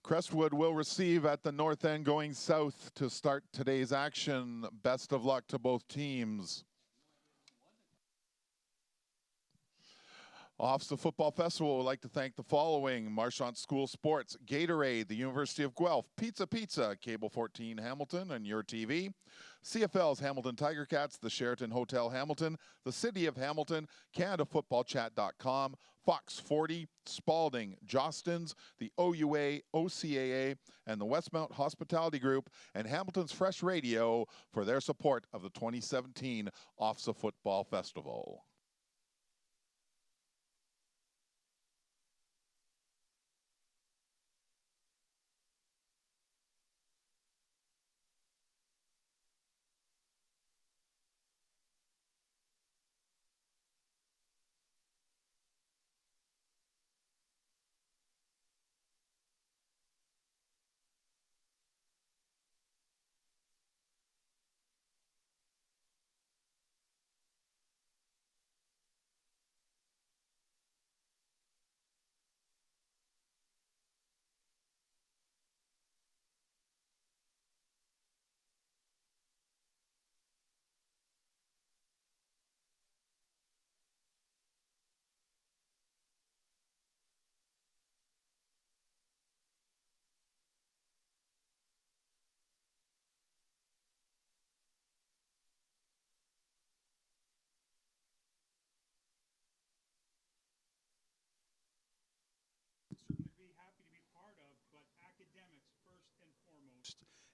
Crestwood will receive at the north end going south to start today's action. Best of luck to both teams. OFSAA Football Festival would like to thank the following: Marchant School Sports, Gatorade, the University of Guelph, Pizza, Cable 14 Hamilton and Your TV, CFL's Hamilton Tiger Cats, the Sheraton Hotel Hamilton, the City of Hamilton, CanadaFootballChat.com, Fox 40, Spalding, Jostens, the OUA, OCAA, and the Westmount Hospitality Group, and Hamilton's Fresh Radio for their support of the 2017 OFSAA Football Festival.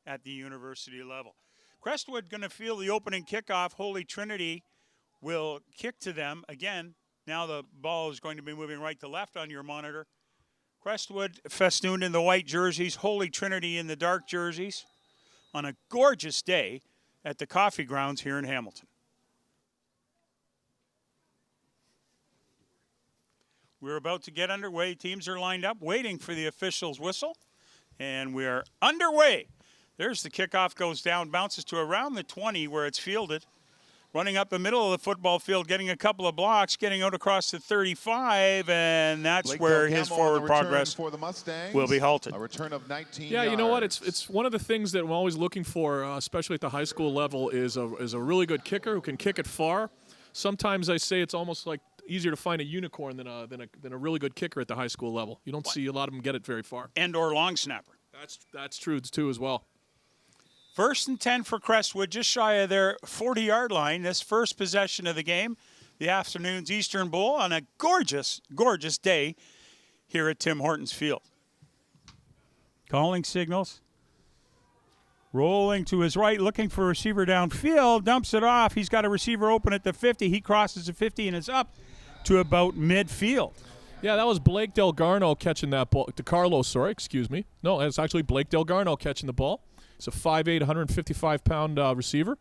At the university level. Crestwood going to field the opening kickoff. Holy Trinity will kick to them. Again, now the ball is going to be moving right to left on your monitor. Crestwood festooned in the white jerseys, Holy Trinity in the dark jerseys on a gorgeous day at the Coffee Grounds here in Hamilton. We're about to get underway. Teams are lined up waiting for the official's whistle, and we are underway. There's the kickoff, goes down, bounces to around the 20 where it's fielded. Running up the middle of the football field, getting a couple of blocks, getting out across the 35, and that's Blake where Del his Gamo forward progress for the Mustangs, will be halted. A return of 19 Yeah, yards. you know what? It's one of the things that we're always looking for, especially at the high school level, is a really good kicker who can kick it far. Sometimes I say it's almost like easier to find a unicorn than a really good kicker at the high school level. You don't see a lot of them get it very far. And or long snapper. That's true too as well. 1st and 10 for Crestwood, just shy of their 40-yard line. This first possession of the game, the afternoon's Eastern Bowl, on a gorgeous, gorgeous day here at Tim Hortons Field. Calling signals. Rolling to his right, looking for a receiver downfield, dumps it off. He's got a receiver open at the 50. He crosses the 50 and is up to about midfield. Yeah, that was Blake Delgarno catching that ball. Excuse me. No, it's actually Blake Delgarno catching the ball. He's a 5'8", 155-pound receiver.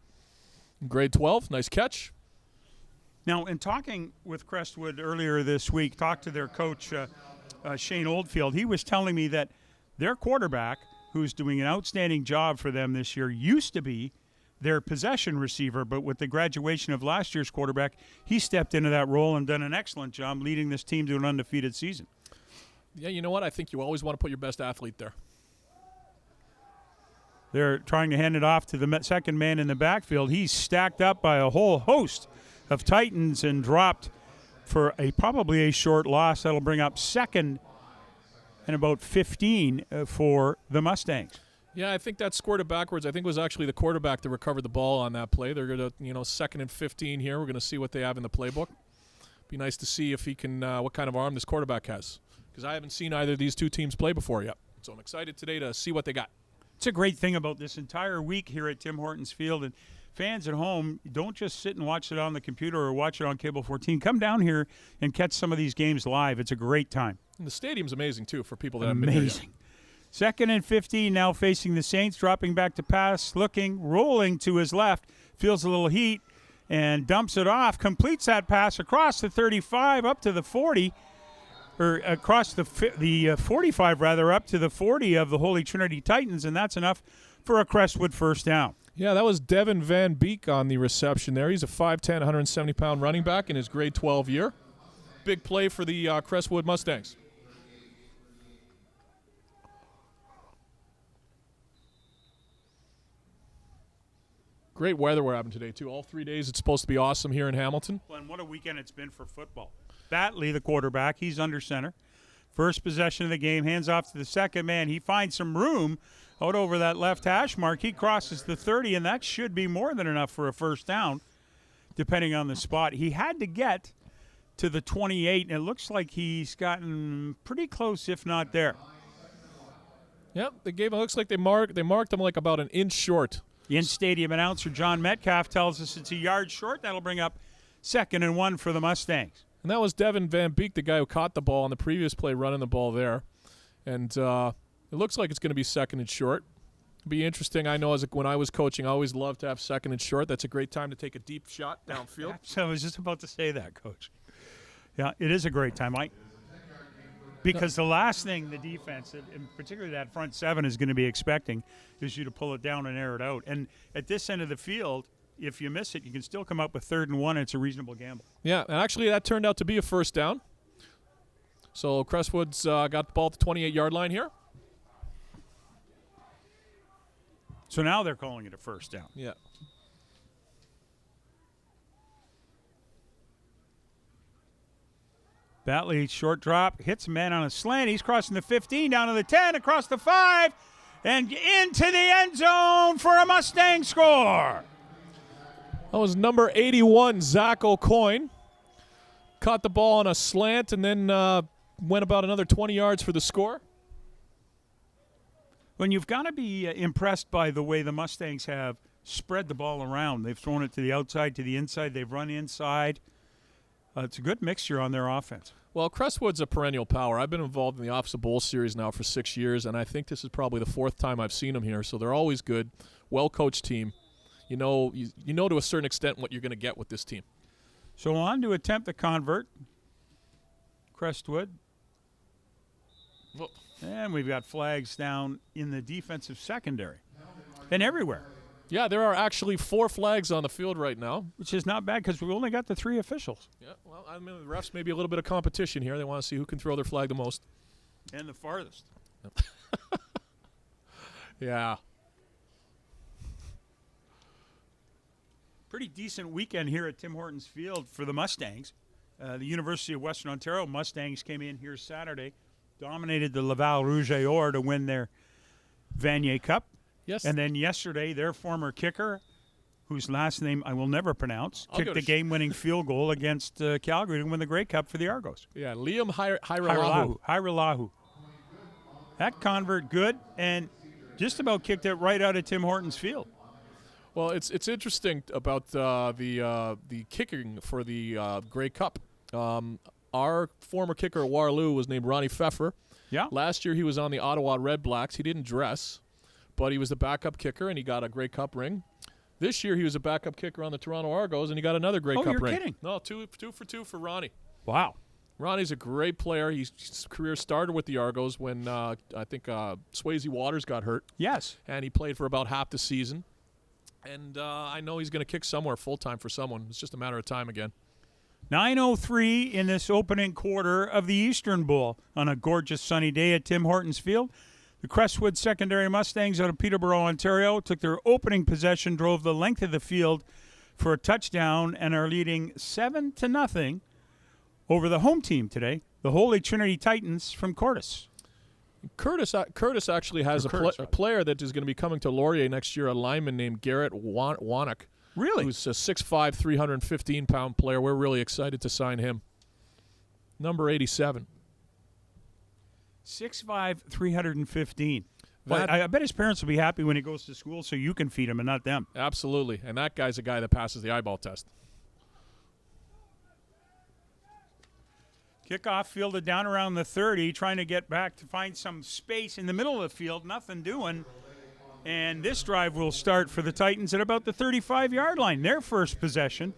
Grade 12, nice catch. Now, in talking with Crestwood earlier this week, talked to their coach, Shane Oldfield, he was telling me that their quarterback, who's doing an outstanding job for them this year, used to be their possession receiver, but with the graduation of last year's quarterback, he stepped into that role and done an excellent job leading this team to an undefeated season. Yeah, you know what? I think you always want to put your best athlete there. They're trying to hand it off to the second man in the backfield. He's stacked up by a whole host of Titans and dropped for probably a short loss. That'll bring up second and about 15 for the Mustangs. Yeah, I think that scored it backwards. I think it was actually the quarterback that recovered the ball on that play. They're going to, 2nd and 15 here. We're going to see what they have in the playbook. Be nice to see if he can, what kind of arm this quarterback has, because I haven't seen either of these two teams play before yet. So I'm excited today to see what they got. It's a great thing about this entire week here at Tim Hortons Field. And fans at home, don't just sit and watch it on the computer or watch it on Cable 14. Come down here and catch some of these games live. It's a great time. And the stadium's amazing, too, for people that haven't been here yet. 2nd and 15 now facing the Saints, dropping back to pass, looking, rolling to his left, feels a little heat, and dumps it off, completes that pass across the 35 up to the 40, or across the 45, rather, up to the 40 of the Holy Trinity Titans, and that's enough for a Crestwood first down. Yeah, that was Devin Van Beek on the reception there. He's a 5'10", 170-pound running back in his grade 12 year. Big play for the Crestwood Mustangs. Great weather we're having today, too. All 3 days it's supposed to be awesome here in Hamilton. Well, and what a weekend it's been for football. Batley, the quarterback, he's under center. First possession of the game, hands off to the second man. He finds some room out over that left hash mark. He crosses the 30, and that should be more than enough for a first down, depending on the spot. He had to get to the 28, and it looks like he's gotten pretty close, if not there. Yep, it looks like they marked him like about an inch short. The in-stadium announcer, John Metcalf, tells us it's a yard short. That'll bring up 2nd and 1 for the Mustangs. And that was Devin Van Beek, the guy who caught the ball on the previous play, running the ball there. And it looks like it's going to be 2nd and short. It'll be interesting. I know when I was coaching, I always loved to have 2nd and short. That's a great time to take a deep shot downfield. So I was just about to say that, Coach. Yeah, it is a great time. Because the last thing the defense, and particularly that front 7, is going to be expecting is you to pull it down and air it out. And at this end of the field, if you miss it, you can still come up with 3rd and 1, and it's a reasonable gamble. Yeah, and actually that turned out to be a first down. So Crestwood's got the ball at the 28-yard line here. So now they're calling it a first down. Yeah. Batley, short drop, hits a man on a slant. He's crossing the 15, down to the 10, across the 5, and into the end zone for a Mustang score. That was number 81, Zach O'Coin. Caught the ball on a slant and then went about another 20 yards for the score. When you've got to be impressed by the way the Mustangs have spread the ball around. They've thrown it to the outside, to the inside. They've run inside. It's a good mixture on their offense. Well, Crestwood's a perennial power. I've been involved in the OFSAA Bowl series now for 6 years, and I think this is probably the 4th time I've seen them here. So they're always good, well-coached team. You know to a certain extent what you're going to get with this team. So on to attempt the convert. Crestwood. Whoa. And we've got flags down in the defensive secondary and everywhere. Yeah, there are actually 4 flags on the field right now. Which is not bad because we only got the 3 officials. Yeah, well, I mean, the refs may be a little bit of competition here. They want to see who can throw their flag the most. And the farthest. Yeah. Pretty decent weekend here at Tim Hortons Field for the Mustangs. The University of Western Ontario Mustangs came in here Saturday, dominated the Laval Rouge et Or to win their Vanier Cup. Yes. And then yesterday, their former kicker, whose last name I will never pronounce, kicked the game-winning field goal against Calgary to win the Grey Cup for the Argos. Yeah, Liam Hiralahu. Hiralahu. That convert good and just about kicked it right out of Tim Hortons Field. Well, it's interesting about the kicking for the Grey Cup. Our former kicker at Waterloo was named Ronnie Pfeffer. Yeah. Last year he was on the Ottawa Red Blacks. He didn't dress, but he was the backup kicker, and he got a Grey Cup ring. This year he was a backup kicker on the Toronto Argos, and he got another Grey Cup ring. Oh, you're kidding. No, two for two for Ronnie. Wow. Ronnie's a great player. His career started with the Argos when I think Swayze Waters got hurt. Yes. And he played for about half the season. And I know he's going to kick somewhere full-time for someone. It's just a matter of time again. 9:03 in this opening quarter of the Eastern Bowl on a gorgeous sunny day at Tim Hortons Field. The Crestwood Secondary Mustangs out of Peterborough, Ontario, took their opening possession, drove the length of the field for a touchdown, and are leading 7-0 over the home team today, the Holy Trinity Titans from Courtice. Courtice actually has a player that is going to be coming to Laurier next year, a lineman named Garrett Wannock. Really? Who's a 6'5", 315-pound player. We're really excited to sign him. Number 87. 6'5", 315. But I bet his parents will be happy when he goes to school so you can feed him and not them. Absolutely. And that guy's a guy that passes the eyeball test. Kickoff fielded down around the 30, trying to get back to find some space in the middle of the field. Nothing doing. And this drive will start for the Titans at about the 35-yard line. Their first possession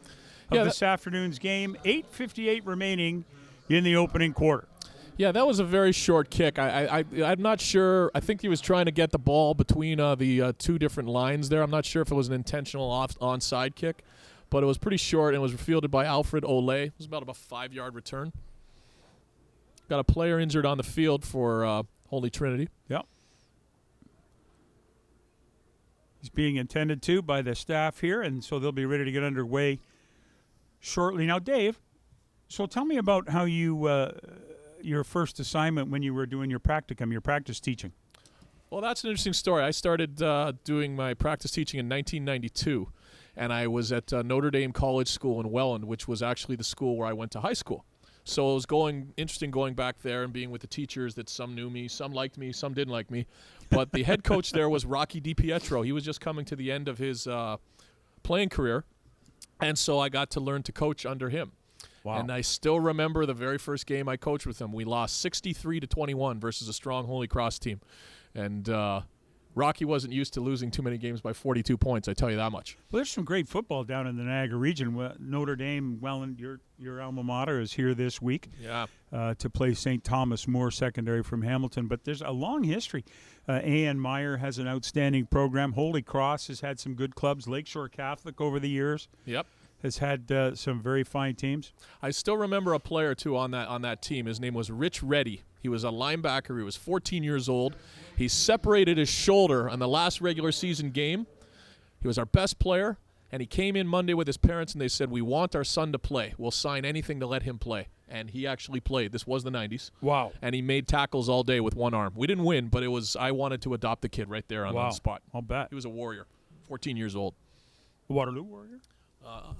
of this afternoon's game. 8:58 remaining in the opening quarter. Yeah, that was a very short kick. I'm not sure. I think he was trying to get the ball between the two different lines there. I'm not sure if it was an intentional onside kick, but it was pretty short and was fielded by Alfred Olay. It was about a 5-yard return. Got a player injured on the field for Holy Trinity. Yep. He's being attended to by the staff here, and so they'll be ready to get underway shortly. Now, Dave, so tell me about how you your first assignment when you were doing your practicum, your practice teaching. Well, that's an interesting story. I started doing my practice teaching in 1992, and I was at Notre Dame College School in Welland, which was actually the school where I went to high school. So it was interesting going back there and being with the teachers that some knew me, some liked me, some didn't like me. But the head coach there was Rocky DiPietro. He was just coming to the end of his playing career, and so I got to learn to coach under him. Wow. And I still remember the very first game I coached with him. We lost 63-21 versus a strong Holy Cross team. And Rocky wasn't used to losing too many games by 42 points, I tell you that much. Well, there's some great football down in the Niagara region. Notre Dame, Welland, your alma mater, is here this week to play St. Thomas More Secondary from Hamilton. But there's a long history. A.N. Meyer has an outstanding program. Holy Cross has had some good clubs. Lakeshore Catholic over the years. Yep. Has had some very fine teams. I still remember a player, too, on that team. His name was Rich Reddy. He was a linebacker. He was 14 years old. He separated his shoulder on the last regular season game. He was our best player, and he came in Monday with his parents, and they said, "We want our son to play. We'll sign anything to let him play." And he actually played. This was the 90s. Wow. And he made tackles all day with one arm. We didn't win, but I wanted to adopt the kid right there on the spot. I'll bet. He was a warrior, 14 years old. Waterloo Warrior?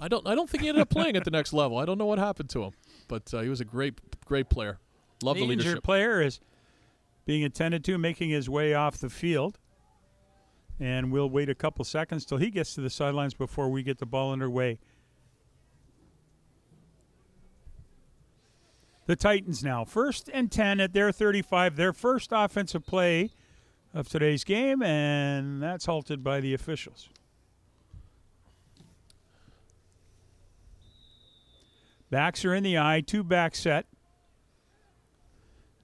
I don't think he ended up playing at the next level. I don't know what happened to him, but he was a great player. Love the leadership. Injured player is being attended to, making his way off the field, and we'll wait a couple seconds till he gets to the sidelines before we get the ball underway. The Titans now, 1st and 10 at their 35, their first offensive play of today's game, and that's halted by the officials. Backs are in the eye, 2-back set.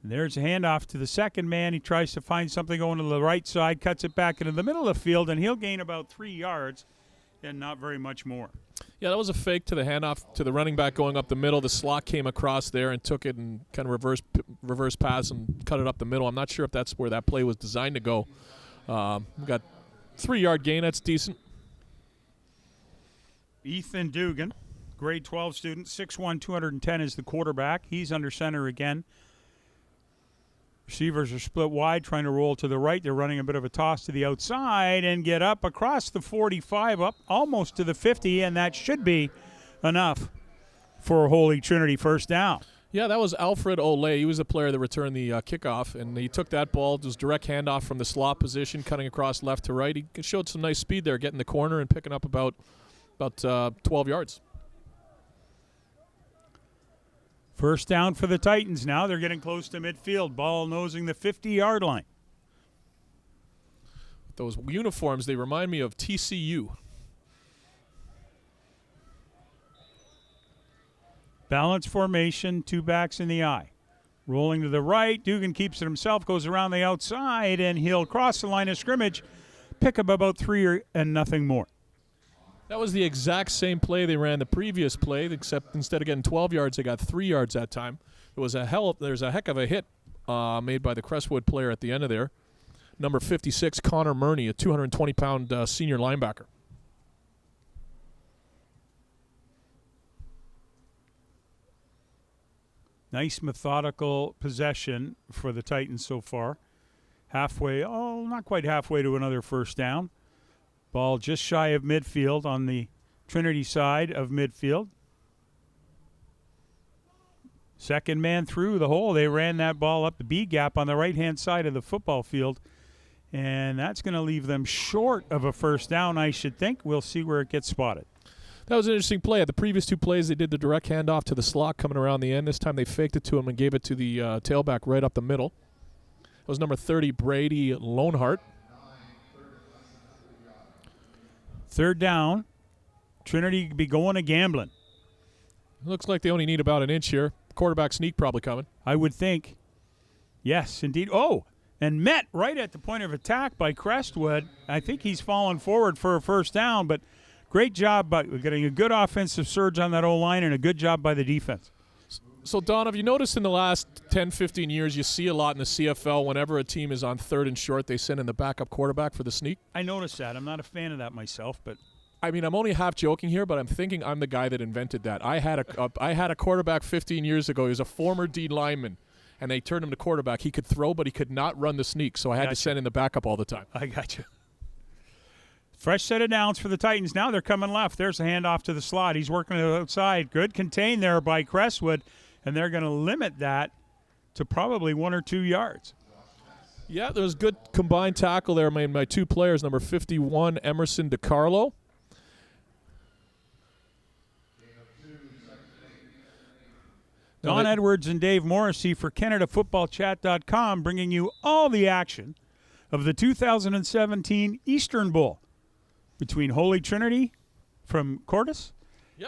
And there's a handoff to the second man. He tries to find something going to the right side, cuts it back into the middle of the field, and he'll gain about 3 yards and not very much more. Yeah, that was a fake to the handoff to the running back going up the middle. The slot came across there and took it and kind of reverse pass and cut it up the middle. I'm not sure if that's where that play was designed to go. We got 3-yard gain. That's decent. Ethan Dugan, grade 12 student, 6'1", 210 is the quarterback. He's under center again. Receivers are split wide, trying to roll to the right. They're running a bit of a toss to the outside and get up across the 45, up almost to the 50, and that should be enough for Holy Trinity first down. Yeah, that was Alfred Olay. He was the player that returned the kickoff, and he took that ball. It was direct handoff from the slot position, cutting across left to right. He showed some nice speed there, getting the corner and picking up about 12 yards. First down for the Titans now. They're getting close to midfield. Ball nosing the 50-yard line. Those uniforms, they remind me of TCU. Balance formation, 2 backs in the eye. Rolling to the right. Dugan keeps it himself, goes around the outside, and he'll cross the line of scrimmage, pick up about 3 and nothing more. That was the exact same play they ran the previous play, except instead of getting 12 yards, they got 3 yards that time. There's a heck of a hit made by the Crestwood player at the end of there. Number 56, Connor Murney, a 220-pound senior linebacker. Nice methodical possession for the Titans so far. Not quite halfway to another first down. Ball just shy of midfield on the Trinity side of midfield. Second man through the hole. They ran that ball up the B gap on the right-hand side of the football field. And that's going to leave them short of a first down, I should think. We'll see where it gets spotted. That was an interesting play. At the previous 2 plays, they did the direct handoff to the slot coming around the end. This time they faked it to him and gave it to the tailback right up the middle. That was number 30, Brady Lonehart. Third down. Trinity be going to gambling. Looks like they only need about an inch here. Quarterback sneak probably coming. I would think. Yes, indeed. Oh, and met right at the point of attack by Crestwood. I think he's fallen forward for a first down, but great job by getting a good offensive surge on that O-line and a good job by the defense. So, Don, have you noticed in the last 10, 15 years, you see a lot in the CFL, whenever a team is on 3rd and short, they send in the backup quarterback for the sneak? I noticed that. I'm not a fan of that myself, but I mean, I'm only half joking here, but I'm thinking I'm the guy that invented that. I had a quarterback 15 years ago. He was a former D lineman, and they turned him to quarterback. He could throw, but he could not run the sneak, so I had to send in the backup all the time. I got you. Fresh set of downs for the Titans. Now they're coming left. There's a handoff to the slot. He's working it outside. Good contain there by Crestwood, and they're going to limit that to probably 1 or 2 yards. Yeah, there was good combined tackle there made by 2 players, number 51, Emerson DiCarlo. Don Edwards and Dave Morrissey for CanadaFootballChat.com, bringing you all the action of the 2017 Eastern Bowl between Holy Trinity from Courtice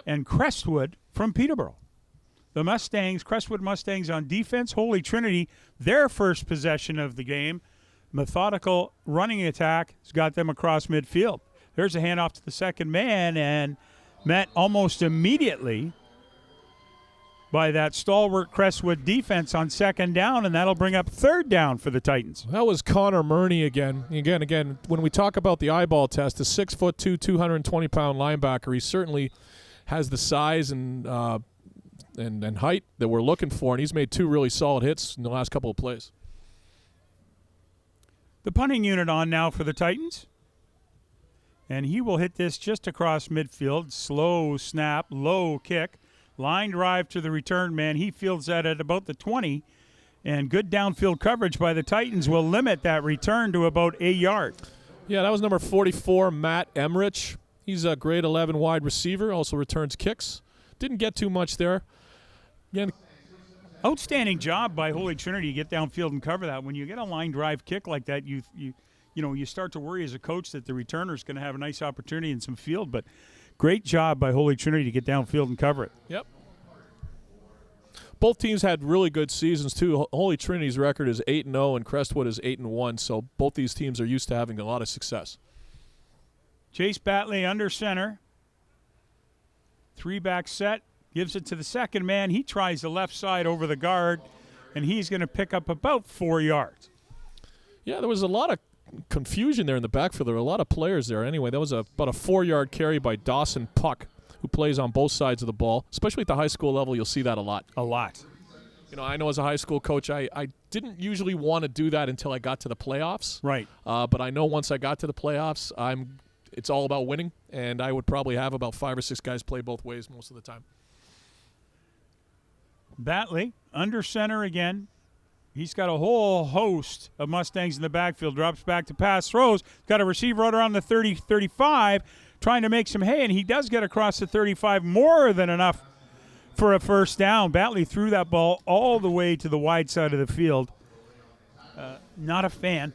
and Crestwood from Peterborough. The Mustangs, Crestwood Mustangs on defense. Holy Trinity, their first possession of the game. Methodical running attack has got them across midfield. There's a handoff to the second man, and met almost immediately by that stalwart Crestwood defense on 2nd down, and that'll bring up 3rd down for the Titans. That was Connor Murney again. Again, when we talk about the eyeball test, a 6'2", 220-pound linebacker, he certainly has the size and height that we're looking for, and he's made 2 really solid hits in the last couple of plays. The punting unit on now for the Titans. And he will hit this just across midfield. Slow snap, low kick. Line drive to the return man. He fields that at about the 20. And good downfield coverage by the Titans will limit that return to about a yard. Yeah, that was number 44, Matt Emmerich. He's a grade 11 wide receiver, also returns kicks. Didn't get too much there. Again, outstanding job by Holy Trinity to get downfield and cover that. When you get a line drive kick like that, you start to worry as a coach that the returner is going to have a nice opportunity in some field. But great job by Holy Trinity to get downfield and cover it. Yep. Both teams had really good seasons, too. Holy Trinity's record is 8-0, and Crestwood is 8-1, so both these teams are used to having a lot of success. Chase Batley under center. 3-back set. Gives it to the second man. He tries the left side over the guard, and he's going to pick up about 4 yards. Yeah, there was a lot of confusion there in the backfield. There were a lot of players there. Anyway, that was about a 4-yard carry by Dawson Puck, who plays on both sides of the ball. Especially at the high school level, you'll see that a lot. A lot. I know as a high school coach, I didn't usually want to do that until I got to the playoffs. Right. But I know once I got to the playoffs, it's all about winning, and I would probably have about 5 or 6 guys play both ways most of the time. Batley under center again. He's got a whole host of Mustangs in the backfield. Drops back to pass, throws. Got a receiver right around the 30-35, trying to make some hay, and he does get across the 35, more than enough for a first down. Batley threw that ball all the way to the wide side of the field. Not a fan.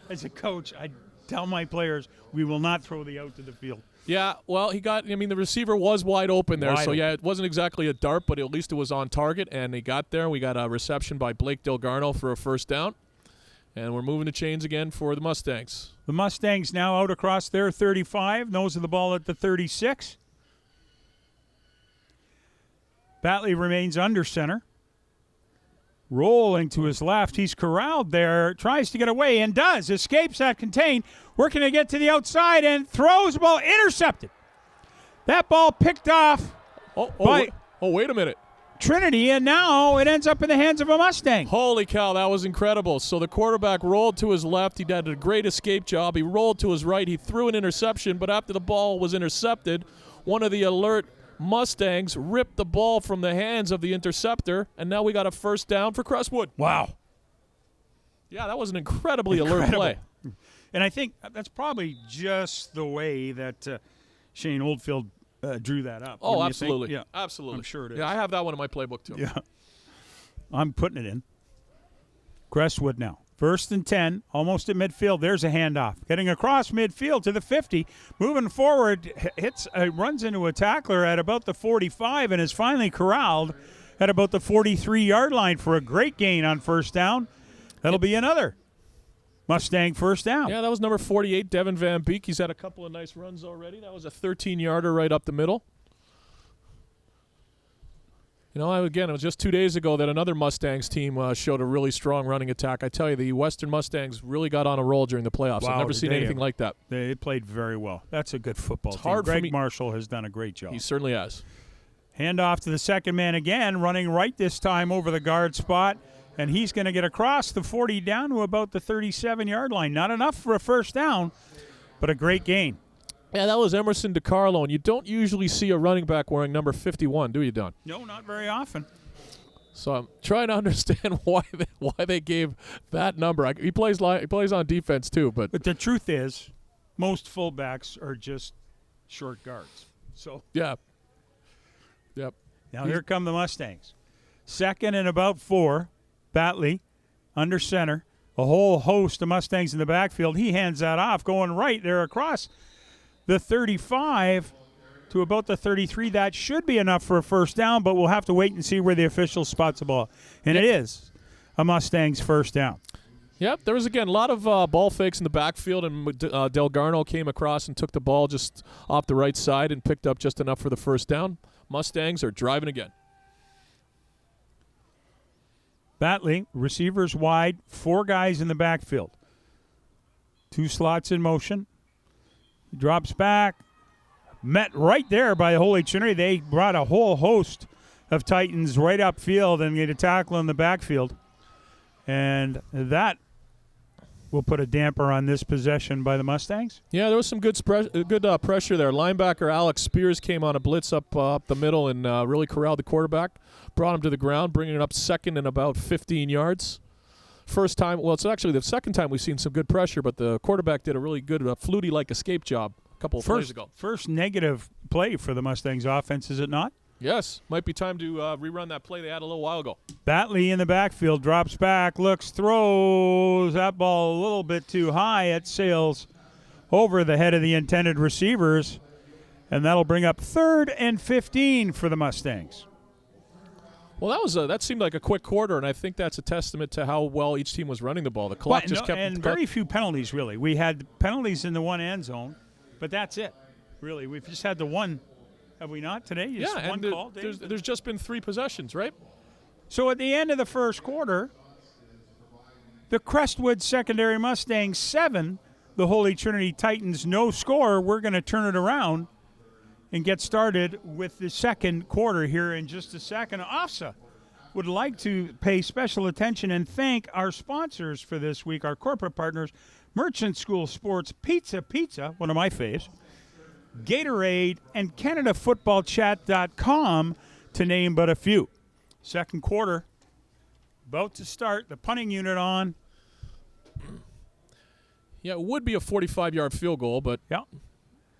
As a coach, I tell my players, we will not throw the out to the field. Yeah, well, the receiver was wide open there. So, yeah, it wasn't exactly a dart, but at least it was on target, and he got there. We got a reception by Blake Delgarno for a first down, and we're moving the chains again for the Mustangs. The Mustangs now out across their 35, nose of the ball at the 36. Batley remains under center. Rolling to his left. He's corralled there. Tries to get away and does. Escapes that contain. Working to get to the outside and throws the ball. Intercepted. That ball picked off by wait a minute. Trinity, and now it ends up in the hands of a Mustang. Holy cow, that was incredible. So the quarterback rolled to his left. He did a great escape job. He rolled to his right. He threw an interception, but after the ball was intercepted, one of the alert Mustangs ripped the ball from the hands of the interceptor, and now we got a first down for Crestwood. Wow. Yeah, that was an incredibly alert play. And I think that's probably just the way that Shane Oldfield drew that up. Oh, absolutely. Yeah, absolutely. I'm sure it is. Yeah, I have that one in my playbook, too. Yeah. I'm putting it in. Crestwood now. 1st and 10, almost at midfield. There's a handoff. Getting across midfield to the 50. Moving forward, runs into a tackler at about the 45 and is finally corralled at about the 43-yard line for a great gain on first down. That'll be another Mustang first down. Yeah, that was number 48, Devin Van Beek. He's had a couple of nice runs already. That was a 13-yarder right up the middle. You know, again, it was just 2 days ago that another Mustangs team showed a really strong running attack. I tell you, the Western Mustangs really got on a roll during the playoffs. Wow, I've never seen anything like that. They played very well. That's a good football team. hard for Greg me- Marshall has done a great job. He certainly has. Hand off to the second man again, running right this time over the guard spot, and he's going to get across the 40 down to about the 37-yard line. Not enough for a first down, but a great gain. Yeah, that was Emerson DiCarlo, and you don't usually see a running back wearing number 51, do you, Don? No, not very often. So I'm trying to understand why they gave that number. He plays on defense too, but But the truth is, most fullbacks are just short guards. So yeah. Yep. now here come the Mustangs. Second and about 4. Batley under center. A whole host of Mustangs in the backfield. He hands that off, going right there across the 35 to about the 33. That should be enough for a first down, but we'll have to wait and see where the official spots the ball. And it is a Mustangs first down. Yep, there was, again, a lot of ball fakes in the backfield, and Delgarno came across and took the ball just off the right side and picked up just enough for the first down. Mustangs are driving again. Batley, receivers wide, 4 guys in the backfield. 2 slots in motion. He drops back. Met right there by the Holy Trinity. They brought a whole host of Titans right upfield and made a tackle in the backfield. And that will put a damper on this possession by the Mustangs. Yeah, there was some good pressure there. Linebacker Alex Spears came on a blitz up the middle and really corralled the quarterback, brought him to the ground, bringing it up second and about 15 yards. First time, well, it's actually the second time we've seen some good pressure, but the quarterback did a really good Flutie-like escape job a couple of plays ago. First negative play for the Mustangs offense, is it not? Yes, might be time to rerun that play they had a little while ago. Batley in the backfield, drops back, looks, throws that ball a little bit too high. It sails over the head of the intended receivers, and that'll bring up 3rd and 15 for the Mustangs. Well, that seemed like a quick quarter, and I think that's a testament to how well each team was running the ball. The clock just kept... And very few penalties, really. We had penalties in the one end zone, but that's it, really. We've just had the one... Have we not today? Just yeah, one and call, there's just been 3 possessions, right? So at the end of the first quarter, the Crestwood secondary Mustangs 7, the Holy Trinity Titans no score. We're going to turn it around and get started with the second quarter here in just a second. OFSAA would like to pay special attention and thank our sponsors for this week, our corporate partners, Merchant School Sports, Pizza, one of my faves, Gatorade, and CanadaFootballChat.com, to name but a few. Second quarter about to start. The punting unit on. Yeah, it would be a 45-yard field goal, but Yeah.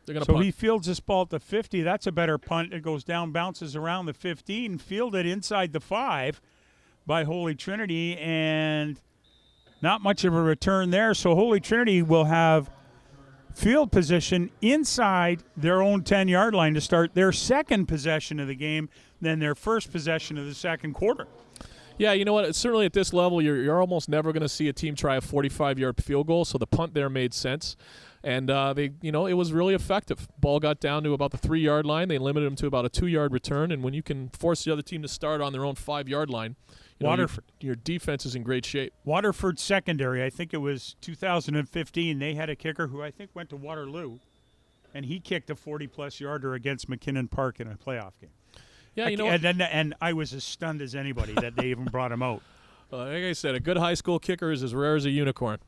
they're going to So punt. he fields this ball at the 50. That's a better punt. It goes down, bounces around the 15, fielded inside the 5 by Holy Trinity, and not much of a return there. So Holy Trinity will have field position inside their own 10-yard line to start their second possession of the game, then their first possession of the second quarter. Yeah, you know what? Certainly at this level, you're almost never going to see a team try a 45-yard field goal, so the punt there made sense. And it was really effective. Ball got down to about the 3-yard line. They limited them to about a 2-yard return, and when you can force the other team to start on their own 5-yard line, your defense is in great shape. Waterford secondary, I think it was 2015, they had a kicker who I think went to Waterloo, and he kicked a 40-plus yarder against McKinnon Park in a playoff game. Yeah, And I was as stunned as anybody that they even brought him out. Like I said, a good high school kicker is as rare as a unicorn.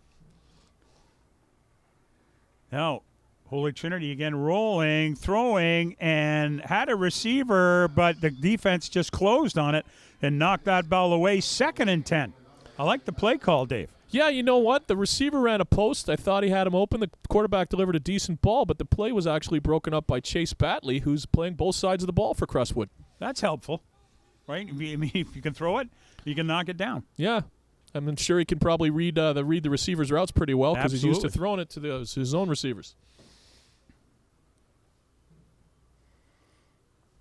Now, Holy Trinity again rolling, throwing, and had a receiver, but the defense just closed on it and knocked that ball away. 2nd and 10. I like the play call, Dave. Yeah, you know what? The receiver ran a post. I thought he had him open. The quarterback delivered a decent ball, but the play was actually broken up by Chase Batley, who's playing both sides of the ball for Crestwood. That's helpful, right? I mean, if you can throw it, you can knock it down. Yeah. I'm sure he can probably read the receiver's routes pretty well because he's used to throwing it to his own receivers.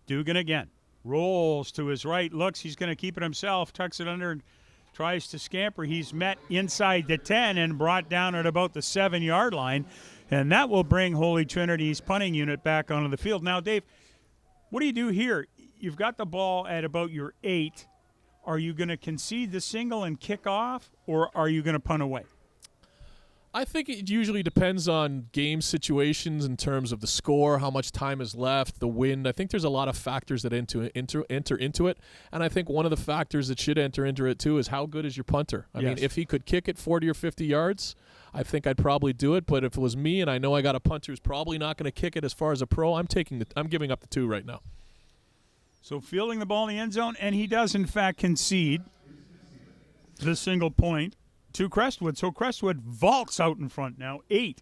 Dugan again. Rolls to his right, looks, he's going to keep it himself, tucks it under and tries to scamper. He's met inside the 10 and brought down at about the 7-yard line, and that will bring Holy Trinity's punting unit back onto the field. Now, Dave, what do you do here? you've got the ball at about your 8. Are you going to concede the single and kick off, or are you going to punt away? I think it usually depends on game situations in terms of the score, how much time is left, the wind. I think there's a lot of factors that enter into it, and I think one of the factors that should enter into it too is how good is your punter. I mean, if he could kick it 40 or 50 yards, I think I'd probably do it. But if it was me and I know I got a punter who's probably not going to kick it as far as a pro, I'm giving up the 2 right now. So fielding the ball in the end zone, and he does in fact concede the single point to Crestwood. So Crestwood vaults out in front now, 8-0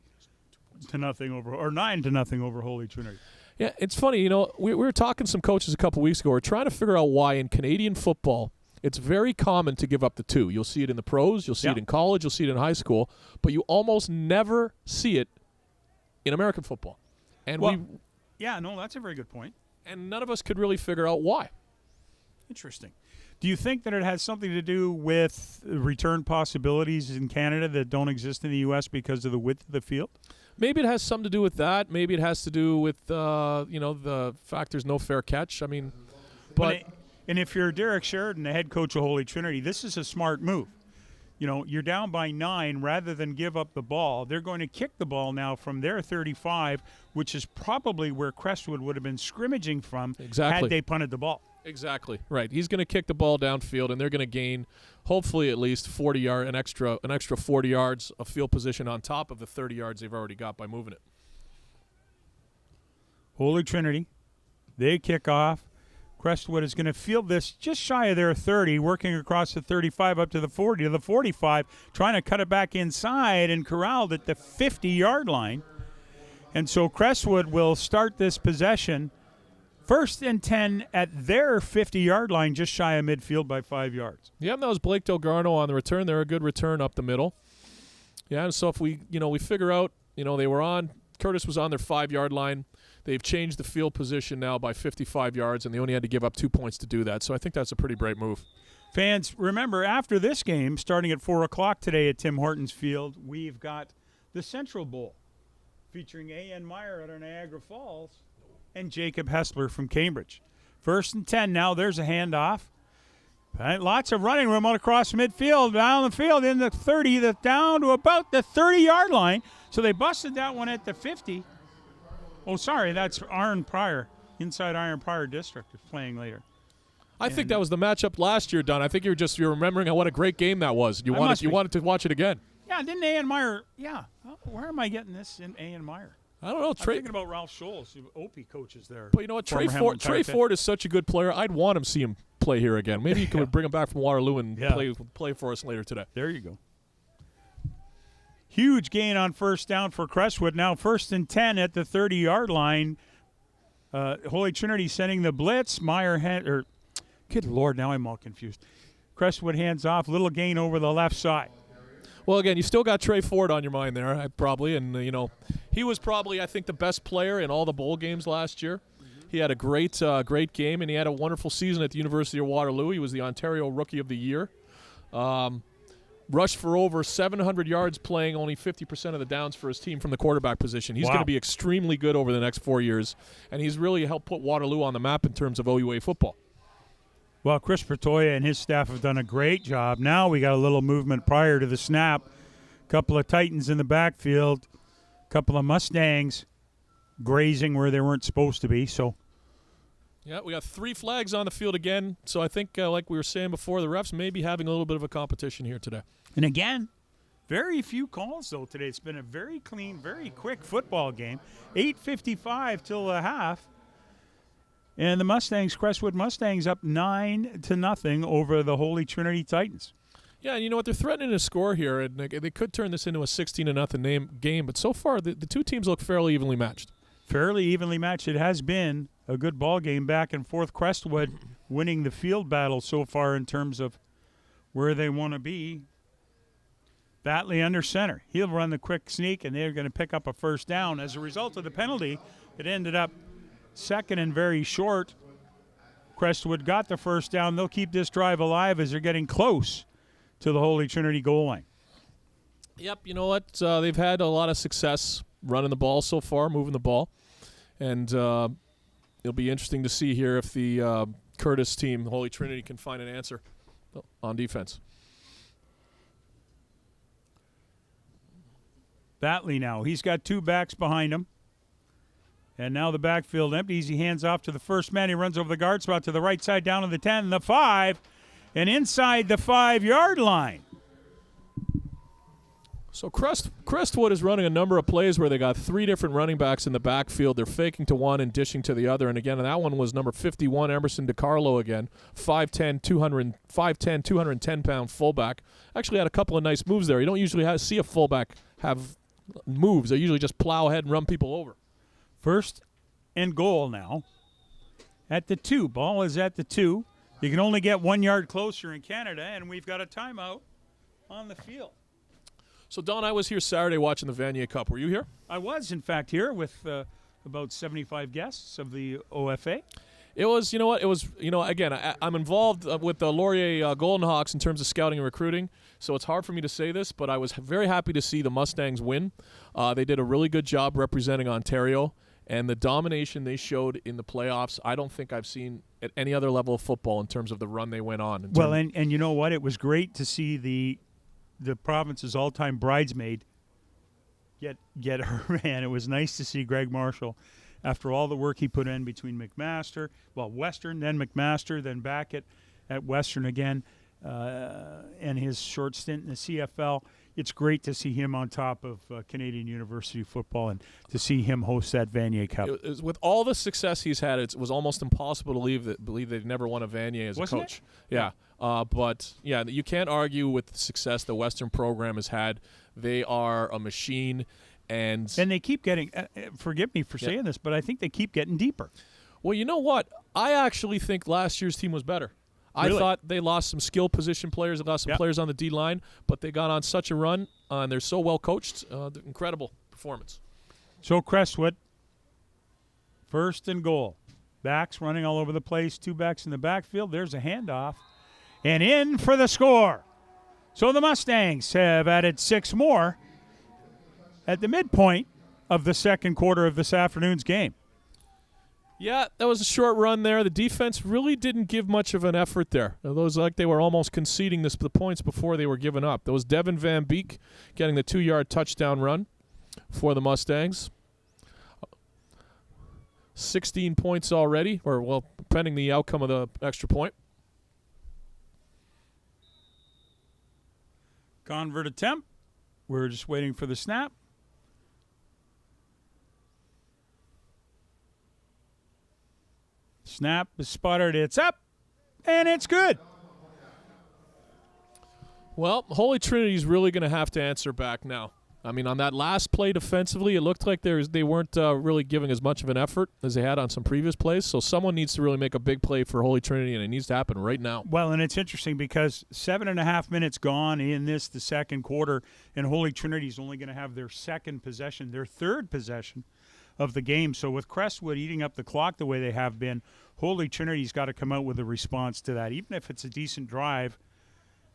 over, or 9-0 over Holy Trinity. Yeah, it's funny. You know, we were talking to some coaches a couple weeks ago. We're trying to figure out why in Canadian football it's very common to give up the 2. You'll see it in the pros, you'll see it in college, you'll see it in high school, but you almost never see it in American football. And that's a very good point. And none of us could really figure out why. Interesting. Do you think that it has something to do with return possibilities in Canada that don't exist in the U.S. because of the width of the field? Maybe it has something to do with that. Maybe it has to do with, the fact there's no fair catch. I mean, and if you're Derek Sheridan, the head coach of Holy Trinity, this is a smart move. You know, you're down by 9. Rather than give up the ball, they're going to kick the ball now from their 35, which is probably where Crestwood would have been scrimmaging from had they punted the ball. Exactly right. He's going to kick the ball downfield, and they're going to gain, hopefully, at least 40 yard, an extra 40 yards of field position on top of the 30 yards they've already got by moving it. Holy Trinity, they kick off. Crestwood is going to field this just shy of their 30, working across the 35 up to the 40, to the 45, trying to cut it back inside and corralled at the 50-yard line. And so Crestwood will start this possession 1st and 10 at their 50-yard line, just shy of midfield by 5 yards. Yeah, that was Blake Delgarno on the return. They're a good return up the middle. Yeah, and so if we figure out, they were on, Courtice was on their 5-yard line. They've changed the field position now by 55 yards, and they only had to give up 2 points to do that. So I think that's a pretty bright move. Fans, remember, after this game, starting at 4 o'clock today at Tim Hortons Field, we've got the Central Bowl featuring A.N. Meyer out of Niagara Falls and Jacob Hessler from Cambridge. 1st and 10 now. There's a handoff. Lots of running room out across midfield, down the field in the 30, down to about the 30-yard line. So they busted that one at the 50. Oh, sorry, that's Iron Pryor. Inside Iron Pryor District is playing later. I think that was the matchup last year, Don. I think you're remembering what a great game that was. You wanted to watch it again. Yeah, didn't A.N. Meyer? Yeah. Where am I getting this in A.N. Meyer? I don't know. I'm thinking about Ralph Scholes, who Opie coaches there. But you know what? Trey Ford is such a good player. I'd want him see him play here again. Maybe you can bring him back from Waterloo and play for us later today. There you go. Huge gain on 1st down for Crestwood. Now 1st and 10 at the 30-yard line. Holy Trinity sending the blitz. Good Lord, now I'm all confused. Crestwood hands off. Little gain over the left side. Well, again, you still got Trey Ford on your mind there, probably. And, he was probably, I think, the best player in all the bowl games last year. He had a great game, and he had a wonderful season at the University of Waterloo. He was the Ontario Rookie of the Year. Rushed for over 700 yards, playing only 50% of the downs for his team from the quarterback position. He's going to be extremely good over the next 4 years, and he's really helped put Waterloo on the map in terms of OUA football. Well, Chris Bertoya and his staff have done a great job. Now we got a little movement prior to the snap. A couple of Titans in the backfield, a couple of Mustangs grazing where they weren't supposed to be. So, yeah, we got 3 flags on the field again. So I think, like we were saying before, the refs may be having a little bit of a competition here today. And again, very few calls, though, today. It's been a very clean, very quick football game. 8:55 till the half. And the Crestwood Mustangs up 9-0 over the Holy Trinity Titans. Yeah, and you know what? They're threatening to score here, and they could turn this into a 16-0 game. But so far, the two teams look fairly evenly matched. Fairly evenly matched. It has been a good ball game back and forth. Crestwood winning the field battle so far in terms of where they want to be. Batley under center. He'll run the quick sneak, and they're going to pick up a 1st down. As a result of the penalty, it ended up 2nd and very short. Crestwood got the 1st down. They'll keep this drive alive as they're getting close to the Holy Trinity goal line. Yep, you know what? They've had a lot of success running the ball so far, moving the ball. And it'll be interesting to see here if the Courtice team, Holy Trinity, can find an answer on defense. Batley now. He's got 2 backs behind him. And now the backfield empties. He hands off to the first man. He runs over the guard spot to the right side, down to the 10, the 5, and inside the 5-yard line. So Crestwood is running a number of plays where they got 3 different running backs in the backfield. They're faking to one and dishing to the other. And again, that one was number 51, Emerson DiCarlo again, 5'10", 210-pound fullback. Actually had a couple of nice moves there. You don't usually see a fullback have moves. They usually just plow ahead and run people over. First and goal now at the 2. Ball is at the 2. You can only get 1 yard closer in Canada, and we've got a timeout on the field. So, Don, I was here Saturday watching the Vanier Cup. Were you here? I was, in fact, here with about 75 guests of the OFA. It was, again, I'm involved with the Laurier Golden Hawks in terms of scouting and recruiting, so it's hard for me to say this, but I was very happy to see the Mustangs win. They did a really good job representing Ontario, and the domination they showed in the playoffs, I don't think I've seen at any other level of football in terms of the run they went on. Well, and you know what? It was great to see the province's all-time bridesmaid get her man. It was nice to see Greg Marshall, after all the work he put in between Western, then McMaster, then back at Western again, and his short stint in the CFL. It's great to see him on top of Canadian University football and to see him host that Vanier Cup. With all the success he's had, it was almost impossible to believe they'd never won a Vanier as a coach. Yeah. But you can't argue with the success the Western program has had. They are a machine. And they keep getting, forgive me for saying this, but I think they keep getting deeper. Well, you know what? I actually think last year's team was better. Really? I thought they lost some skill position players. They lost some players on the D-line, but they got on such a run, and they're so well coached. Incredible performance. So Crestwood, first and goal. Backs running all over the place. 2 backs in the backfield. There's a handoff. And in for the score. So the Mustangs have added 6 more at the midpoint of the second quarter of this afternoon's game. Yeah, that was a short run there. The defense really didn't give much of an effort there. It was like they were almost conceding the points before they were given up. There was Devin Van Beek getting the 2-yard touchdown run for the Mustangs. 16 points already, pending the outcome of the extra point. Convert attempt. We're just waiting for the snap. Snap is sputtered. It's up, and it's good. Well, Holy Trinity's really going to have to answer back now. I mean, on that last play defensively, it looked like they weren't really giving as much of an effort as they had on some previous plays. So someone needs to really make a big play for Holy Trinity, and it needs to happen right now. Well, and it's interesting because 7.5 minutes gone in the second quarter, and Holy Trinity's only going to have their third possession of the game. So with Crestwood eating up the clock the way they have been, Holy Trinity's got to come out with a response to that. Even if it's a decent drive,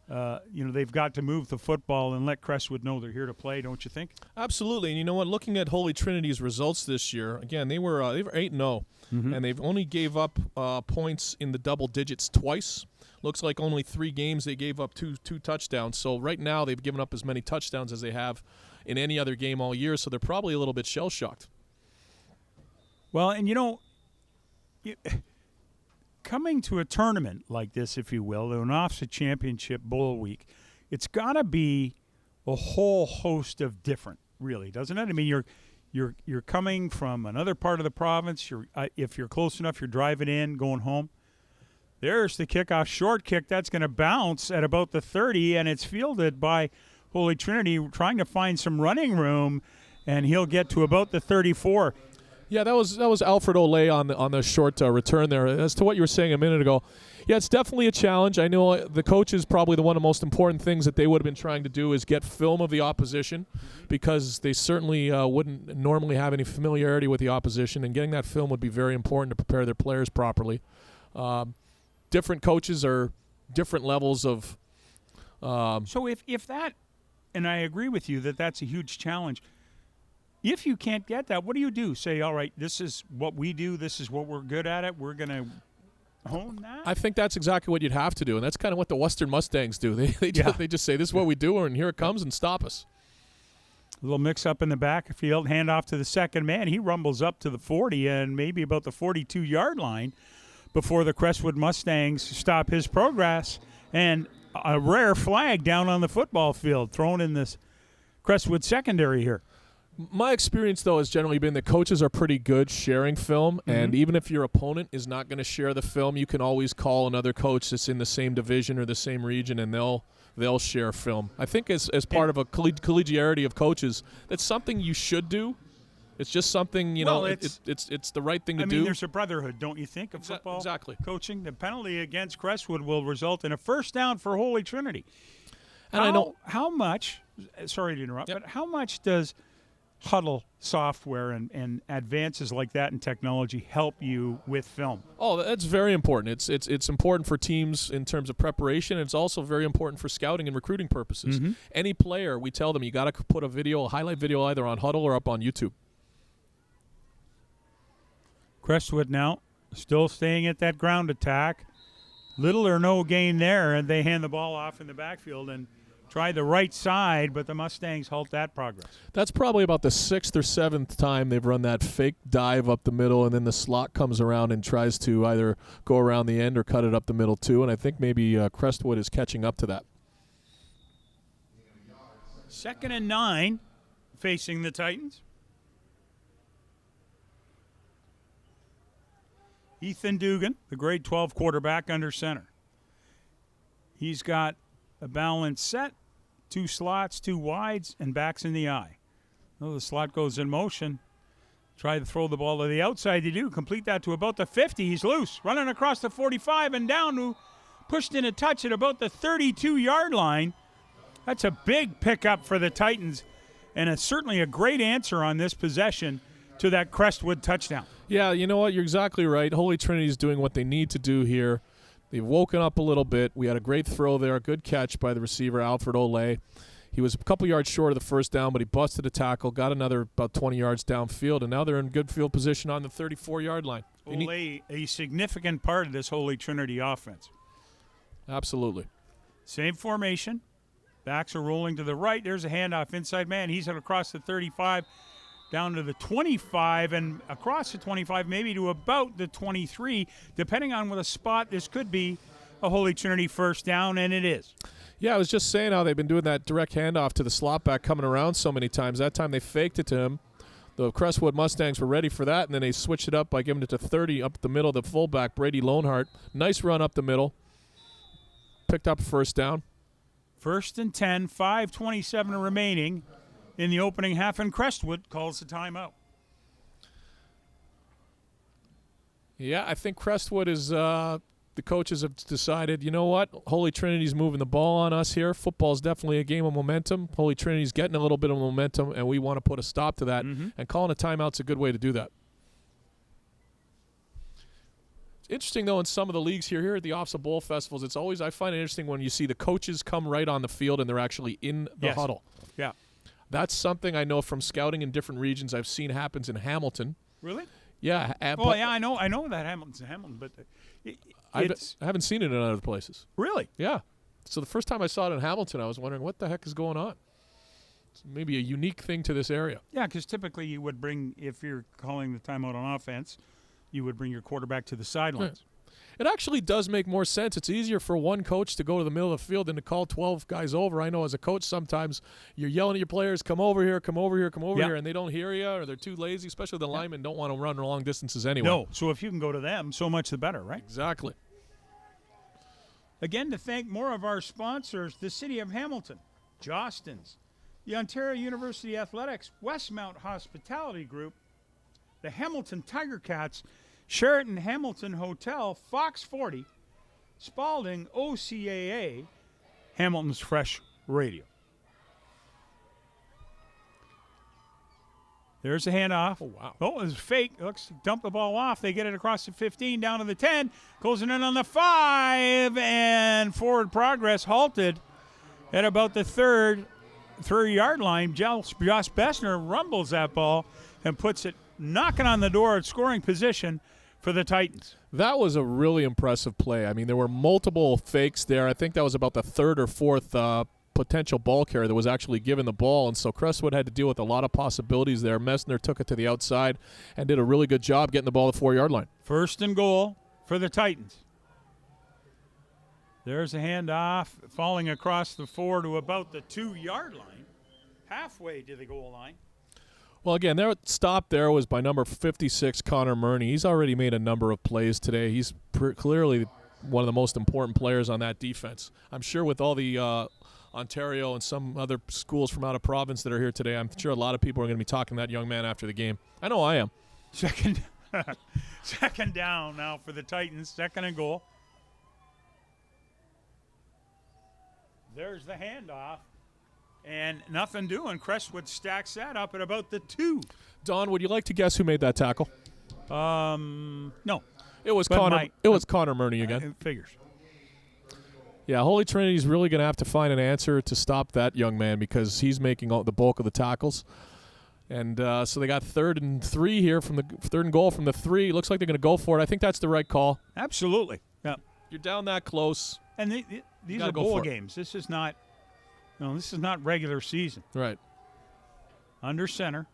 they've got to move the football and let Crestwood know they're here to play, don't you think? Absolutely. And you know what? Looking at Holy Trinity's results this year, again, they were 8-0, and they've only gave up points in the double digits twice. Looks like only 3 games they gave up two touchdowns. So right now they've given up as many touchdowns as they have in any other game all year, so they're probably a little bit shell-shocked. Well, and coming to a tournament like this, if you will, an OFSAA Championship Bowl week, it's got to be a whole host of different, really, doesn't it? I mean, you're coming from another part of the province. If you're close enough, you're driving in, going home. There's the kickoff, short kick. That's going to bounce at about the 30, and it's fielded by Holy Trinity, trying to find some running room, and he'll get to about the 34. Yeah, that was Alfred Olay on the short return there. As to what you were saying a minute ago, yeah, it's definitely a challenge. I know the coaches probably one of the most important things that they would have been trying to do is get film of the opposition, because they certainly wouldn't normally have any familiarity with the opposition, and getting that film would be very important to prepare their players properly. Different coaches are different levels of. So if that, and I agree with you that that's a huge challenge. if you can't get that, what do you do? Say, all right, this is what we do. This is what we're good at it. We're going to hone that? I think that's exactly what you'd have to do, and that's kind of what the Western Mustangs do. They just say, this is what we do, and here it comes, and stop us. A little mix-up in the backfield, handoff to the second man. He rumbles up to the 40 and maybe about the 42-yard line before the Crestwood Mustangs stop his progress. And a rare flag down on the football field thrown in this Crestwood secondary here. My experience, though, has generally been that coaches are pretty good sharing film, and even if your opponent is not going to share the film, you can always call another coach that's in the same division or the same region, and they'll share film. I think as part of a collegiality of coaches, that's something you should do. It's just something, it's the right thing to do. I mean, there's a brotherhood, don't you think, of football exactly. coaching? The penalty against Crestwood will result in a first down for Holy Trinity. And I know how much, sorry to interrupt, but how much does huddle software and advances like that in technology help you with film? Oh, that's very important. It's important for teams in terms of preparation. It's also very important for scouting and recruiting purposes. Any player, we tell them, you got to put a highlight video either on Huddle or up on YouTube. Crestwood now still staying at that ground attack. Little or no gain there, and they hand the ball off in the backfield and try the right side, but the Mustangs halt that progress. That's probably about the 6th or 7th time they've run that fake dive up the middle, and then the slot comes around and tries to either go around the end or cut it up the middle too, and I think maybe Crestwood is catching up to that. 2nd and 9 facing the Titans. Ethan Dugan, the grade 12 quarterback, under center. He's got a balanced set, 2 slots, 2 wides, and backs in the eye. Well, the slot goes in motion. Try to throw the ball to the outside. They do. Complete that to about the 50. He's loose. Running across the 45 and down to pushed in a touch at about the 32-yard line. That's a big pickup for the Titans, and it's certainly a great answer on this possession to that Crestwood touchdown. Yeah, you know what? You're exactly right. Holy Trinity is doing what they need to do here. They've woken up a little bit. We had a great throw there, a good catch by the receiver, Alfred Olay. He was a couple yards short of the first down, but he busted a tackle, got another about 20 yards downfield, and now they're in good field position on the 34-yard line. Olay, a significant part of this Holy Trinity offense. Absolutely. Same formation. Backs are rolling to the right. There's a handoff inside man. He's across the 35, down to the 25, and across the 25, maybe to about the 23. Depending on what a spot, this could be a Holy Trinity first down, and it is. Yeah, I was just saying how they've been doing that direct handoff to the slot back coming around so many times. That time they faked it to him. The Crestwood Mustangs were ready for that, and then they switched it up by giving it to 30 up the middle, the fullback, Brady Lonehart. Nice run up the middle. Picked up a first down. 1st and 10, 5:27 remaining in the opening half, and Crestwood calls the timeout. Yeah, I think Crestwood is the coaches have decided, you know what, Holy Trinity's moving the ball on us here. Football's definitely a game of momentum. Holy Trinity's getting a little bit of momentum, and we want to put a stop to that. And calling a timeout's a good way to do that. Interesting, though, in some of the leagues here at the OFSAA Bowl Festivals, it's always, I find it interesting when you see the coaches come right on the field and they're actually in the huddle. Yeah. That's something I know from scouting in different regions I've seen happens in Hamilton. Really? Yeah. I know that Hamilton's Hamilton, but I haven't seen it in other places. Really? Yeah. So the first time I saw it in Hamilton, I was wondering what the heck is going on. It's maybe a unique thing to this area. Yeah, because typically you would bring, if you're calling the timeout on offense, you would bring your quarterback to the sidelines. It actually does make more sense. It's easier for one coach to go to the middle of the field than to call 12 guys over. I know as a coach sometimes you're yelling at your players, come over here, come over here, come over here, and they don't hear you or they're too lazy, especially the linemen don't want to run long distances anyway. No, so if you can go to them, so much the better, right? Exactly. Again, to thank more of our sponsors, the City of Hamilton, Jostens, the Ontario University Athletics, Westmount Hospitality Group, the Hamilton Tiger Cats, Sheraton Hamilton Hotel, Fox 40, Spalding, OCAA, Hamilton's Fresh Radio. There's a handoff. Oh, wow. Oh, it's fake. Looks, dump the ball off. They get it across the 15, down to the 10, closing in on the 5, and forward progress halted at about the 3rd 30-yard line. Josh Bessner rumbles that ball and puts it knocking on the door at scoring position for the Titans. That was a really impressive play. I mean, there were multiple fakes there. I think that was about the third or fourth potential ball carrier that was actually given the ball, and so Crestwood had to deal with a lot of possibilities there. Messner took it to the outside and did a really good job getting the ball to the 4-yard line. 1st and goal for the Titans. There's a handoff falling across the 4 to about the 2-yard line, halfway to the goal line. Well, again, their stop there was by number 56, Connor Murney. He's already made a number of plays today. He's clearly one of the most important players on that defense. I'm sure with all the Ontario and some other schools from out of province that are here today, I'm sure a lot of people are going to be talking to that young man after the game. I know I am. Second down now for the Titans, 2nd and goal. There's the handoff. And nothing doing. Crestwood stacks that up at about the 2. Don, would you like to guess who made that tackle? No. It was Connor. It was Connor Murney again. Figures. Yeah, Holy Trinity's really going to have to find an answer to stop that young man because he's making all the bulk of the tackles. And so they got 3rd and 3 here from the 3rd and goal from the 3. Looks like they're going to go for it. I think that's the right call. Absolutely. Yeah. You're down that close. And these are bowl games. This is not. No, this is not regular season. Right. Under center.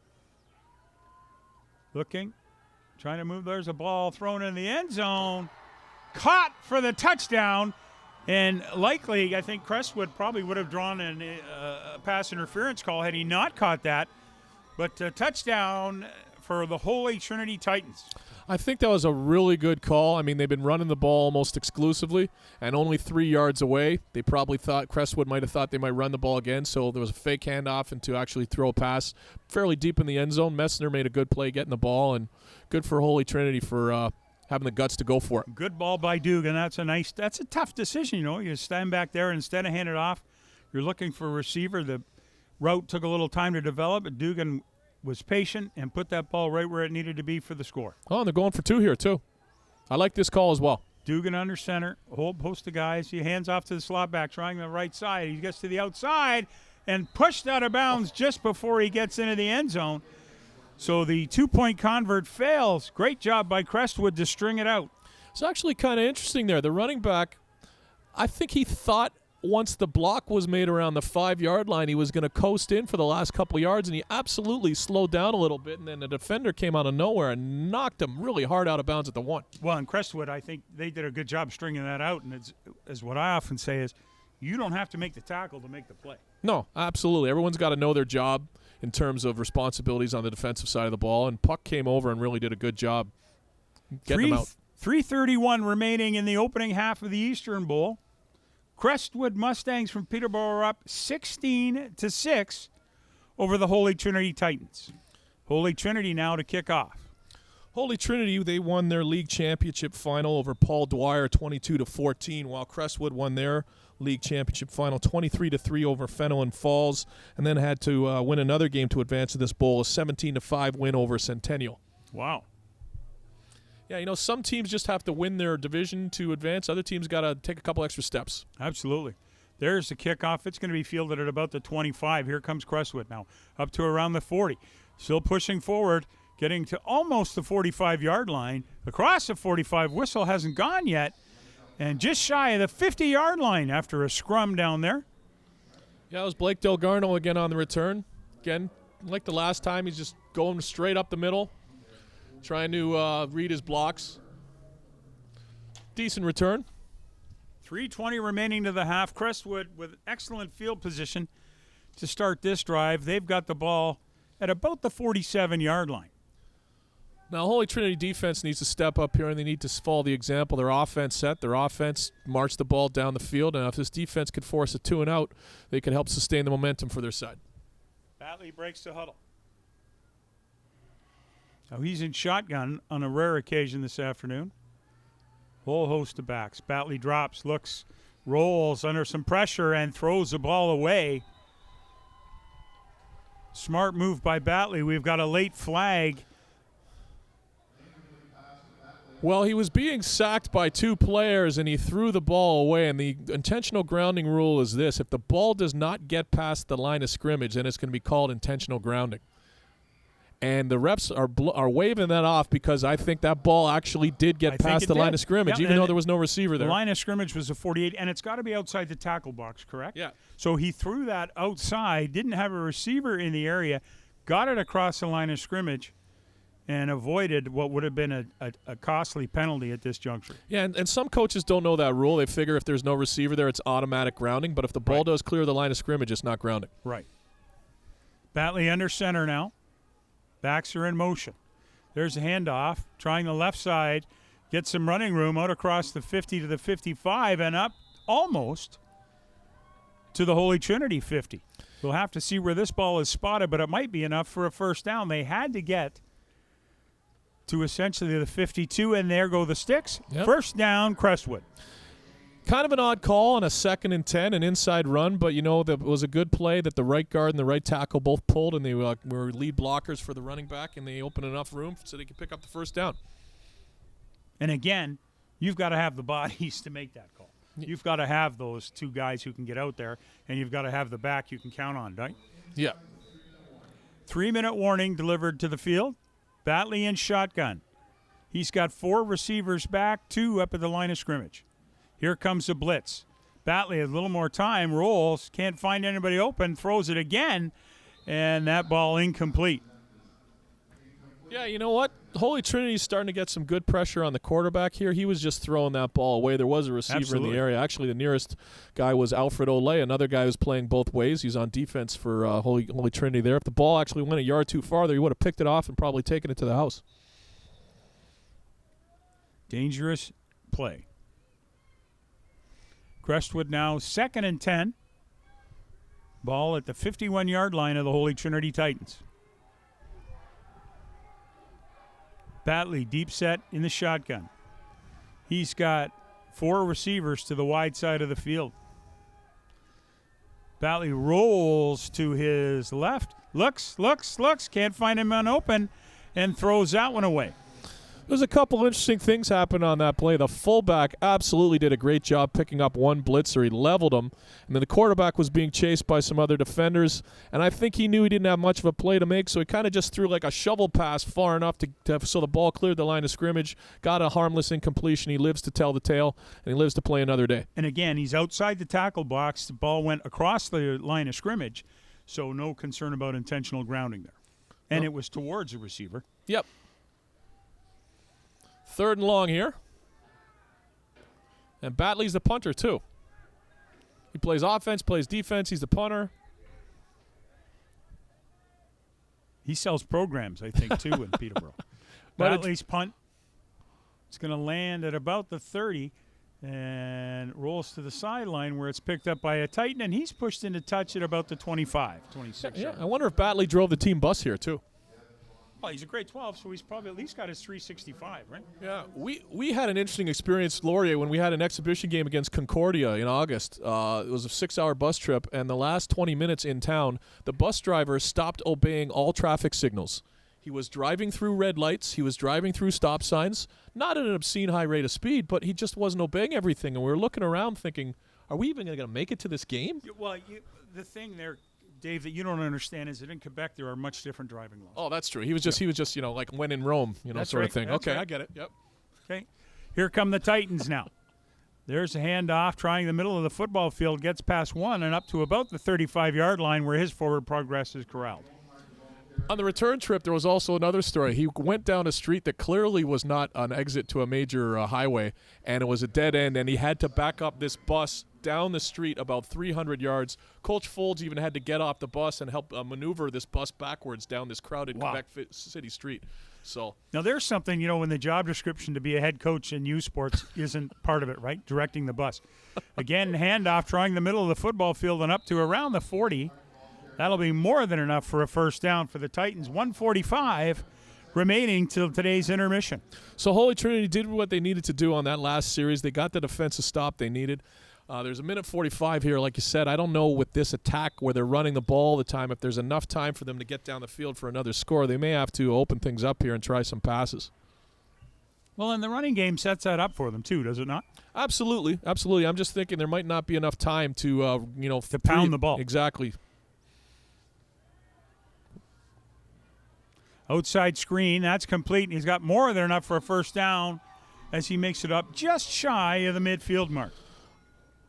Looking. Trying to move. There's a ball thrown in the end zone. Caught for the touchdown. And likely, I think Crestwood probably would have drawn a pass interference call had he not caught that. But touchdown for the Holy Trinity Titans. I think that was a really good call. I mean, they've been running the ball almost exclusively and only 3 yards away. They probably thought Crestwood might have thought they might run the ball again, so there was a fake handoff and to actually throw a pass fairly deep in the end zone. Messner made a good play getting the ball, and good for Holy Trinity for having the guts to go for it. Good ball by Dugan. That's a tough decision, you know. You stand back there and instead of hand it off, you're looking for a receiver. The route took a little time to develop, but Dugan was patient and put that ball right where it needed to be for the score. Oh, and they're going for 2 here, too. I like this call as well. Dugan under center, a whole host of guys. He hands off to the slot back, trying the right side. He gets to the outside and pushed out of bounds just before he gets into the end zone. So the 2-point convert fails. Great job by Crestwood to string it out. It's actually kind of interesting there. The running back, I think he thought once the block was made around the 5-yard line, he was going to coast in for the last couple yards, and he absolutely slowed down a little bit, and then the defender came out of nowhere and knocked him really hard out of bounds at the 1. Well, in Crestwood, I think they did a good job stringing that out, and as what I often say is, you don't have to make the tackle to make the play. No, absolutely. Everyone's got to know their job in terms of responsibilities on the defensive side of the ball, and Puck came over and really did a good job getting them out. 3:31 remaining in the opening half of the Eastern Bowl. Crestwood Mustangs from Peterborough up 16-6 over the Holy Trinity Titans. Holy Trinity now to kick off. Holy Trinity, they won their league championship final over Paul Dwyer 22-14, while Crestwood won their league championship final 23-3 over Fenelon Falls, and then had to win another game to advance to this bowl, a 17-5 win over Centennial. Wow. Yeah, you know, some teams just have to win their division to advance. Other teams got to take a couple extra steps. Absolutely. There's the kickoff. It's going to be fielded at about the 25. Here comes Crestwood now, up to around the 40. Still pushing forward, getting to almost the 45-yard line. Across the 45, whistle hasn't gone yet, and just shy of the 50-yard line after a scrum down there. Yeah, it was Blake Delgarno again on the return. Again, like the last time, he's just going straight up the middle, trying to read his blocks. Decent return. 3:20 remaining to the half. Crestwood with excellent field position to start this drive. They've got the ball at about the 47-yard line. Now, Holy Trinity defense needs to step up here, and they need to follow the example. Their offense set. Their offense marched the ball down the field, and if this defense could force a 2-and-out, they could help sustain the momentum for their side. Batley breaks the huddle. Now he's in shotgun on a rare occasion this afternoon. Whole host of backs. Batley drops, looks, rolls under some pressure, and throws the ball away. Smart move by Batley. We've got a late flag. Well, he was being sacked by 2 players, and he threw the ball away. And the intentional grounding rule is this: if the ball does not get past the line of scrimmage, then it's going to be called intentional grounding. And the refs are waving that off because I think that ball actually did get past the line of scrimmage, even though there was no receiver there. The line of scrimmage was a 48, and it's got to be outside the tackle box, correct? Yeah. So he threw that outside, didn't have a receiver in the area, got it across the line of scrimmage, and avoided what would have been a costly penalty at this juncture. Yeah, and some coaches don't know that rule. They figure if there's no receiver there, it's automatic grounding. But if the ball does clear the line of scrimmage, it's not grounding. Right. Batley under center now. Backs are in motion. There's a handoff, trying the left side, get some running room out across the 50 to the 55 and up almost to the Holy Trinity 50. We'll have to see where this ball is spotted, but it might be enough for a first down. They had to get to essentially the 52, and there go the sticks. Yep. First down, Crestwood. Kind of an odd call on a 2nd and 10, an inside run, but, that was a good play that the right guard and the right tackle both pulled, and they were lead blockers for the running back, and they opened enough room so they could pick up the first down. And again, you've got to have the bodies to make that call. You've got to have those 2 guys who can get out there, and you've got to have the back you can count on, right? Yeah. 3-minute warning delivered to the field. Batley in shotgun. He's got 4 receivers back, 2 up at the line of scrimmage. Here comes the blitz. Batley has a little more time, rolls, can't find anybody open, throws it again, and that ball incomplete. Yeah, you know what? Holy Trinity's starting to get some good pressure on the quarterback here. He was just throwing that ball away. There was a receiver in the area. Actually, the nearest guy was Alfred Olay, another guy who's playing both ways. He's on defense for Holy Trinity there. If the ball actually went a yard too farther, he would have picked it off and probably taken it to the house. Dangerous play. Crestwood now 2nd and 10. Ball at the 51-yard line of the Holy Trinity Titans. Batley deep set in the shotgun. He's got 4 receivers to the wide side of the field. Batley rolls to his left. Looks, can't find him unopen, and throws that one away. There's a couple interesting things happen on that play. The fullback absolutely did a great job picking up one blitzer. He leveled him. And then the quarterback was being chased by some other defenders. And I think he knew he didn't have much of a play to make, so he kind of just threw like a shovel pass far enough so the ball cleared the line of scrimmage, got a harmless incompletion. He lives to tell the tale, and he lives to play another day. And again, he's outside the tackle box. The ball went across the line of scrimmage, so no concern about intentional grounding there. And it was towards a receiver. Yep. 3rd and long here. And Batley's the punter, too. He plays offense, plays defense. He's the punter. He sells programs, I think, too, in Peterborough. Batley's punt. It's going to land at about the 30 and rolls to the sideline where it's picked up by a Titan, and he's pushed into touch at about the 25, 26. Yeah, I wonder if Batley drove the team bus here, too. Well, he's a grade 12, so he's probably at least got his 365, right? Yeah, we had an interesting experience, Laurier, when we had an exhibition game against Concordia in August. It was a 6-hour bus trip, and the last 20 minutes in town, the bus driver stopped obeying all traffic signals. He was driving through red lights. He was driving through stop signs, not at an obscene high rate of speed, but he just wasn't obeying everything. And we were looking around thinking, are we even going to make it to this game? Well, the thing there, Dave, that you don't understand is that in Quebec there are much different driving laws. Oh, that's true. He was just like when in Rome, That's sort right. of thing. That's Okay, right. I get it. Yep. Okay. Here come the Titans now. There's a handoff, trying the middle of the football field, gets past 1 and up to about the 35-yard line where his forward progress is corralled. On the return trip, there was also another story. He went down a street that clearly was not an exit to a major highway, and it was a dead end, and he had to back up this bus down the street about 300 yards. Coach Folds even had to get off the bus and help maneuver this bus backwards down this crowded Quebec City street. So now there's something, in the job description to be a head coach in youth sports isn't part of it, right? Directing the bus. Again, handoff, trying the middle of the football field and up to around the 40. That'll be more than enough for a first down for the Titans. 1:45 remaining till today's intermission. So Holy Trinity did what they needed to do on that last series. They got the defensive stop they needed. There's a minute 45 here, like you said. I don't know with this attack where they're running the ball all the time, if there's enough time for them to get down the field for another score. They may have to open things up here and try some passes. Well, and the running game sets that up for them too, does it not? Absolutely, absolutely. I'm just thinking there might not be enough time to, To pound the ball. Exactly. Outside screen, that's complete. He's got more than enough for a first down as he makes it up just shy of the midfield mark.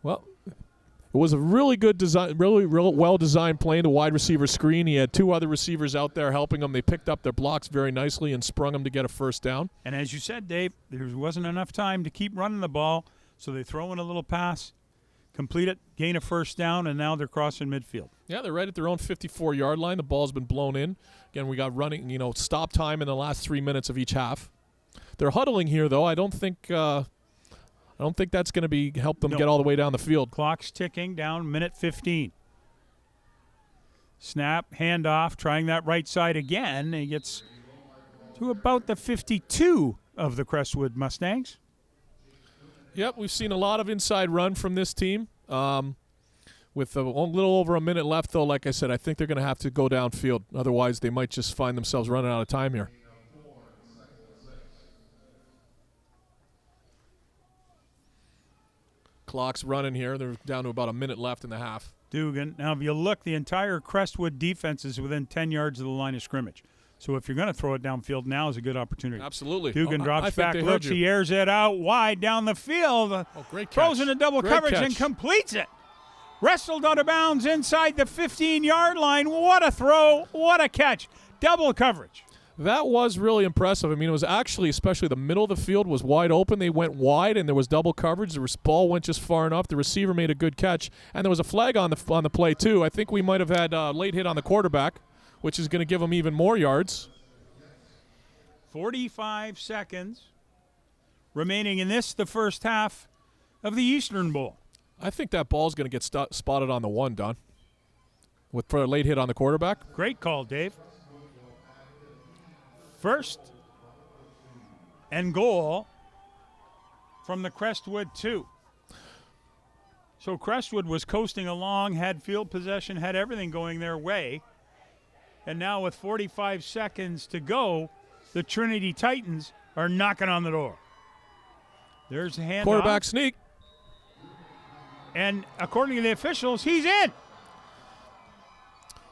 Well, it was a really good design, really well-designed play into wide receiver screen. He had two other receivers out there helping him. They picked up their blocks very nicely and sprung him to get a first down. And as you said, Dave, there wasn't enough time to keep running the ball, so they throw in a little pass, complete it, gain a first down, and now they're crossing midfield. Yeah, they're right at their own 54-yard line. The ball's been blown in. Again, we got running, stop time in the last 3 minutes of each half. They're huddling here, though. I don't think that's going to help them get all the way down the field. Clock's ticking down, minute 15. Snap, handoff, trying that right side again. He gets to about the 52 of the Crestwood Mustangs. Yep, we've seen a lot of inside run from this team. With a little over a minute left, though, like I said, I think they're going to have to go downfield. Otherwise, they might just find themselves running out of time here. Clock's running here. They're down to about a minute left in the half. Dugan. Now, if you look, the entire Crestwood defense is within 10 yards of the line of scrimmage. So if you're going to throw it downfield, now is a good opportunity. Absolutely. Dugan drops back, looks, he airs it out wide down the field. Oh, great catch. Throws into double coverage catch. and completes it. Wrestled out of bounds inside the 15-yard line. What a throw. What a catch. Double coverage. That was really impressive. I mean, it was actually, especially the middle of the field was wide open. They went wide, and there was double coverage. The ball went just far enough. The receiver made a good catch, and there was a flag on the play, too. I think we might have had a late hit on the quarterback, which is going to give him even more yards. 45 seconds remaining in the first half of the Eastern Bowl. I think that ball's going to get spotted on the one, Don, for a late hit on the quarterback. Great call, Dave. First and goal from the Crestwood 2. So Crestwood was coasting along, had field possession, had everything going their way. And now with 45 seconds to go, the Trinity Titans are knocking on the door. There's a handoff. Quarterback sneak. And according to the officials, he's in.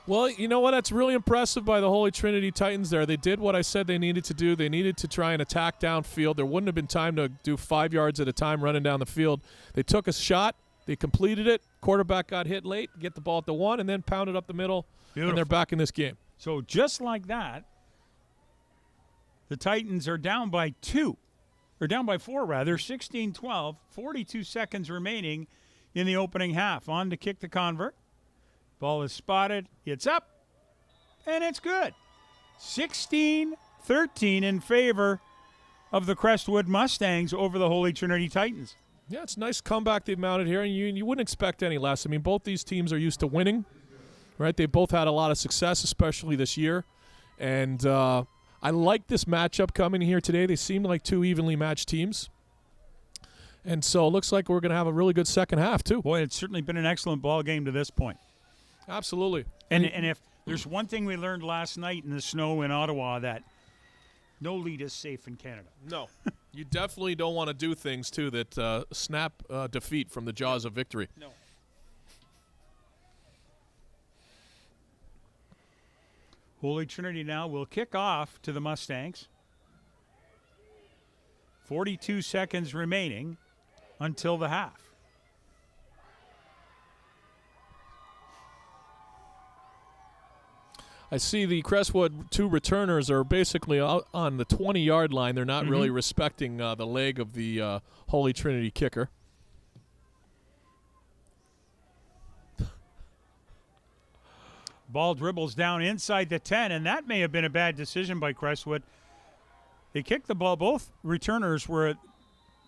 Well, you know what? That's really impressive by the Holy Trinity Titans there. They did what I said they needed to do. They needed to try and attack downfield. There wouldn't have been time to do 5 yards at a time running down the field. They took a shot. They completed it. Quarterback got hit late, get the ball at the one, and then pounded up the middle. Beautiful. And they're back in this game. So just like that, the Titans are down by 2. Or down by 4, rather. 16-12. 42 seconds remaining in the opening half. On to kick the convert. Ball is spotted. It's up. And it's good. 16-13 in favor of the Crestwood Mustangs over the Holy Trinity Titans. Yeah, it's a nice comeback they've mounted here, and you wouldn't expect any less. I mean, both these teams are used to winning, right? They both had a lot of success, especially this year. And I like this matchup coming here today. They seem like two evenly matched teams. And so it looks like we're going to have a really good second half, too. Boy, it's certainly been an excellent ball game to this point. Absolutely. And if there's one thing we learned last night in the snow in Ottawa, that no lead is safe in Canada. No. You definitely don't want to do things, too, that snap defeat from the jaws of victory. No. Holy Trinity now will kick off to the Mustangs. 42 seconds remaining until the half. I see the Crestwood 2 returners are basically out on the 20-yard line. They're not really respecting the leg of the Holy Trinity kicker. Ball dribbles down inside the 10, and that may have been a bad decision by Crestwood. They kicked the ball. Both returners were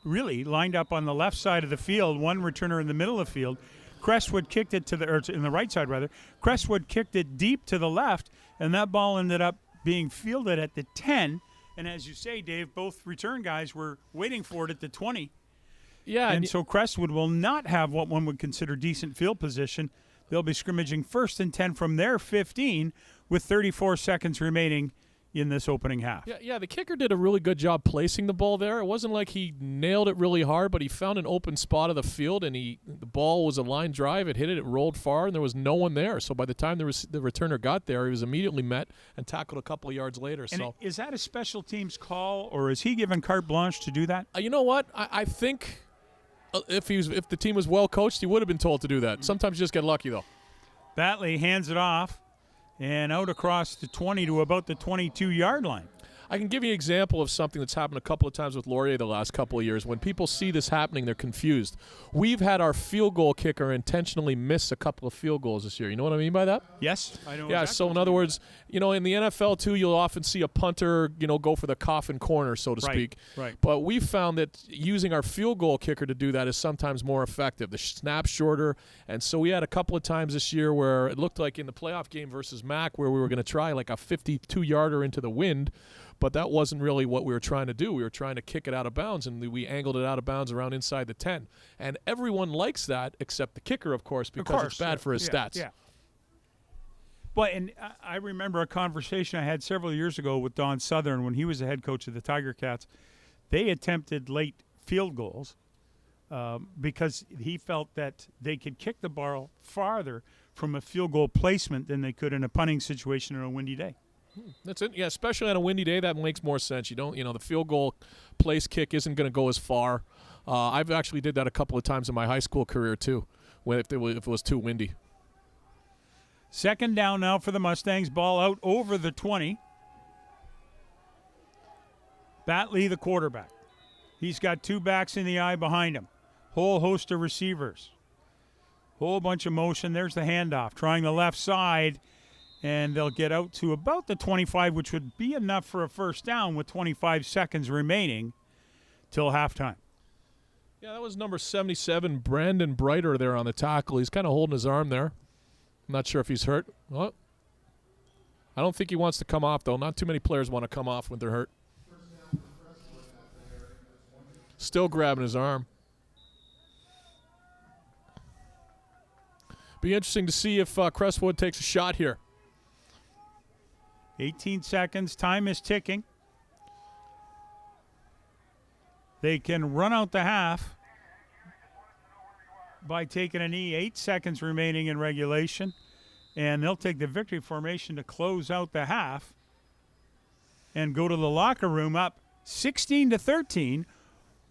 really lined up on the left side of the field, one returner in the middle of the field. Crestwood kicked it in the right side, rather. Crestwood kicked it deep to the left, and that ball ended up being fielded at the 10. And as you say, Dave, both return guys were waiting for it at the 20. Yeah. And so Crestwood will not have what one would consider decent field position. They'll be scrimmaging 1st and 10 from their 15 with 34 seconds remaining in this opening half. Yeah, the kicker did a really good job placing the ball there. It wasn't like he nailed it really hard, but he found an open spot of the field, and the ball was a line drive. It hit it, it rolled far, and there was no one there. So by the time the returner got there, he was immediately met and tackled a couple of yards later. And is that a special teams call, or is he given carte blanche to do that? You know what? I think if the team was well coached, he would have been told to do that. Sometimes you just get lucky, though. Batley hands it off and out across the 20 to about the 22-yard line. I can give you an example of something that's happened a couple of times with Laurier the last couple of years. When people see this happening, they're confused. We've had our field goal kicker intentionally miss a couple of field goals this year. You know what I mean by that? Yes, I know. Yeah, exactly. So in other words, in the NFL too, you'll often see a punter, go for the coffin corner, so to speak. Right. But we've found that using our field goal kicker to do that is sometimes more effective. The snap's shorter, and so we had a couple of times this year where it looked like in the playoff game versus Mac where we were going to try like a 52-yarder into the wind. But that wasn't really what we were trying to do. We were trying to kick it out of bounds, and we angled it out of bounds around inside the 10. And everyone likes that except the kicker, of course, because it's bad for his stats. Yeah. But I remember a conversation I had several years ago with Don Southern when he was the head coach of the Tiger Cats. They attempted late field goals because he felt that they could kick the ball farther from a field goal placement than they could in a punting situation on a windy day. That's it. Yeah, especially on a windy day, that makes more sense. You don't, the field goal place kick isn't going to go as far. I've actually did that a couple of times in my high school career too, if it was too windy. Second down now for the Mustangs. Ball out over the 20. Batley, the quarterback. He's got two backs in the eye behind him. Whole host of receivers. Whole bunch of motion. There's the handoff. Trying the left side. And they'll get out to about the 25, which would be enough for a first down with 25 seconds remaining till halftime. Yeah, that was number 77, Brandon Brighter there on the tackle. He's kind of holding his arm there. I'm not sure if he's hurt. Well, I don't think he wants to come off, though. Not too many players want to come off when they're hurt. Still grabbing his arm. Be interesting to see if Crestwood takes a shot here. 18 seconds. Time is ticking. They can run out the half by taking a knee. 8 seconds remaining in regulation. And they'll take the victory formation to close out the half and go to the locker room up 16-13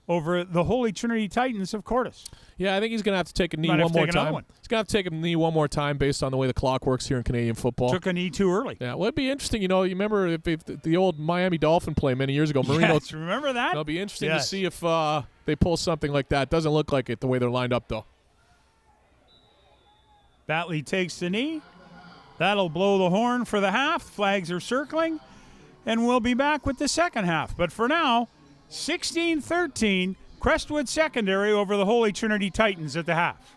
over the Holy Trinity Titans of Courtice. Yeah, I think he's going to have to take a knee one more time. He's going to have to take a knee one more time based on the way the clock works here in Canadian football. Took a knee too early. Yeah, well, it'd be interesting. You remember if the old Miami Dolphin play many years ago. Marino, yes, remember that? It'll be interesting to see if they pull something like that. Doesn't look like it the way they're lined up, though. Batley takes the knee. That'll blow the horn for the half. Flags are circling. And we'll be back with the second half. But for now, 16-13, Crestwood secondary over the Holy Trinity Titans at the half.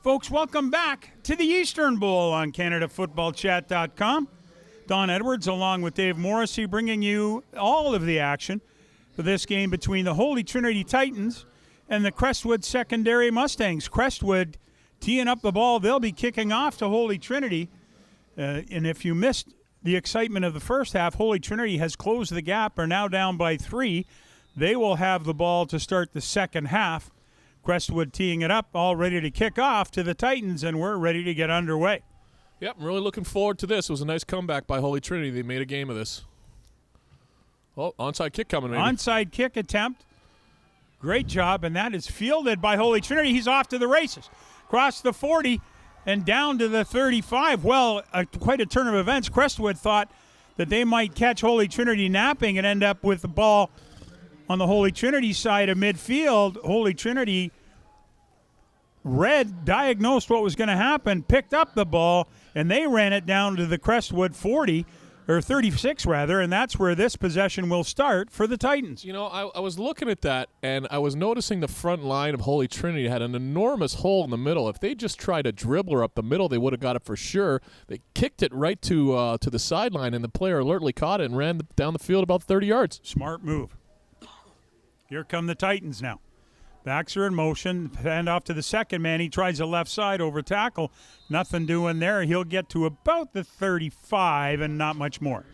Folks, welcome back to the Eastern Bowl on CanadaFootballChat.com. Don Edwards along with Dave Morrissey bringing you all of the action for this game between the Holy Trinity Titans and the Crestwood secondary Mustangs. Crestwood teeing up the ball. They'll be kicking off to Holy Trinity. And if you missed the excitement of the first half, Holy Trinity has closed the gap, are now down by 3. They will have the ball to start the second half. Crestwood teeing it up, all ready to kick off to the Titans, and we're ready to get underway. Yep, I'm really looking forward to this. It was a nice comeback by Holy Trinity. They made a game of this. Oh, onside kick coming, maybe. Onside kick attempt. Great job, and that is fielded by Holy Trinity. He's off to the races. Across the 40, and down to the 35. Well, quite a turn of events. Crestwood thought that they might catch Holy Trinity napping and end up with the ball on the Holy Trinity side of midfield. Holy Trinity diagnosed what was going to happen, picked up the ball, and they ran it down to the Crestwood 40, or 36 rather, and that's where this possession will start for the Titans. You know, I was looking at that, and I was noticing the front line of Holy Trinity had an enormous hole in the middle. If they just tried a dribbler up the middle, they would have got it for sure. They kicked it right to the sideline, and the player alertly caught it and ran down the field about 30 yards. Smart move. Here come the Titans now. Backs are in motion. Hand off to the second man. He tries the left side over tackle. Nothing doing there. He'll get to about the 35 and not much more.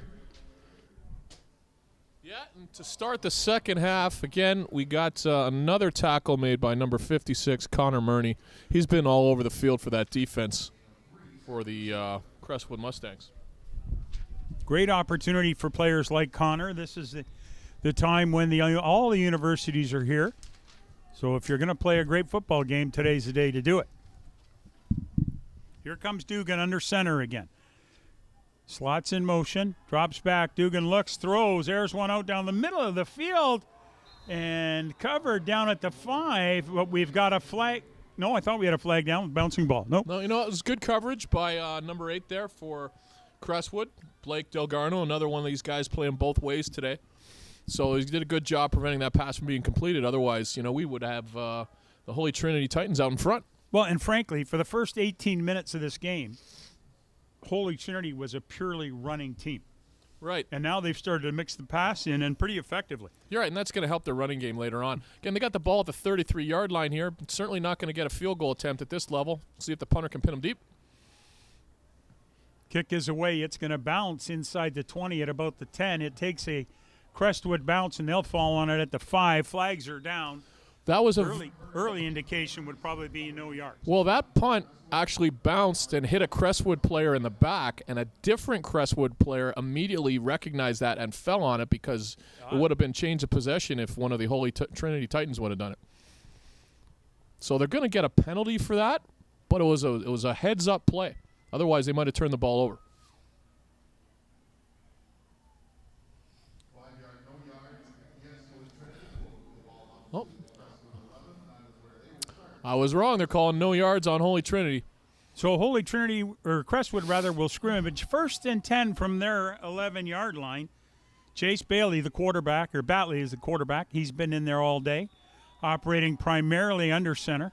Yeah, and to start the second half, again, we got another tackle made by number 56, Connor Murney. He's been all over the field for that defense for the Crestwood Mustangs. Great opportunity for players like Connor. This is the time when all the universities are here. So if you're going to play a great football game, today's the day to do it. Here comes Dugan under center again. Slots in motion, drops back. Dugan looks, throws, airs one out down the middle of the field, and covered down at the 5. But we've got a flag. No, I thought we had a flag down. Bouncing ball. Nope. No, you know, it was good coverage by number 8 there for Crestwood. Blake Delgarno, another one of these guys playing both ways today. So he did a good job preventing that pass from being completed. Otherwise, you know, we would have the Holy Trinity Titans out in front. Well, and frankly, for the first 18 minutes of this game, Holy Trinity was a purely running team. Right. And now they've started to mix the pass in, and pretty effectively. You're right, and that's going to help their running game later on. Again, they got the ball at the 33-yard line here. Certainly not going to get a field goal attempt at this level. See if the punter can pin them deep. Kick is away. It's going to bounce inside the 20 at about the 10. It takes a Crestwood bounce, and they'll fall on it at the 5. Flags are down. That was early indication would probably be no yards. Well, that punt actually bounced and hit a Crestwood player in the back, and a different Crestwood player immediately recognized that and fell on it because it would have been change of possession if one of the Holy Trinity Titans would have done it. So they're going to get a penalty for that, but it was a heads-up play. Otherwise, they might have turned the ball over. Oh. I was wrong. They're calling no yards on Holy Trinity. So Holy Trinity, or Crestwood rather, will scrimmage 1st and 10 from their 11-yard line. Chase Bailey, the quarterback, or Batley is the quarterback. He's been in there all day, operating primarily under center.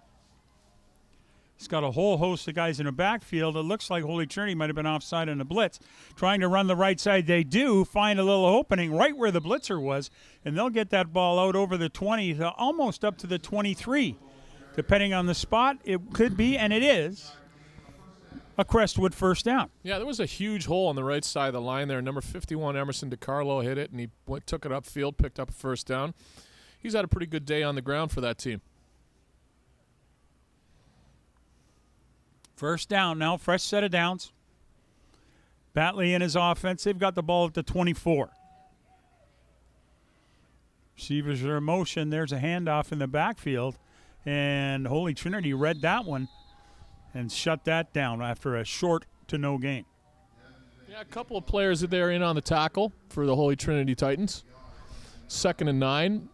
He's got a whole host of guys in the backfield. It looks like Holy Trinity might have been offside in the blitz. Trying to run the right side, they do find a little opening right where the blitzer was, and they'll get that ball out over the 20 to almost up to the 23. Depending on the spot, it could be, and it is, a Crestwood first down. Yeah, there was a huge hole on the right side of the line there. Number 51, Emerson DiCarlo, hit it, and he took it upfield, picked up a first down. He's had a pretty good day on the ground for that team. First down now, fresh set of downs. Batley and his offense, they've got the ball at the 24. Receivers are in motion. There's a handoff in the backfield, and Holy Trinity read that one and shut that down after a short to no gain. Yeah, a couple of players there in on the tackle for the Holy Trinity Titans. 2nd and 9.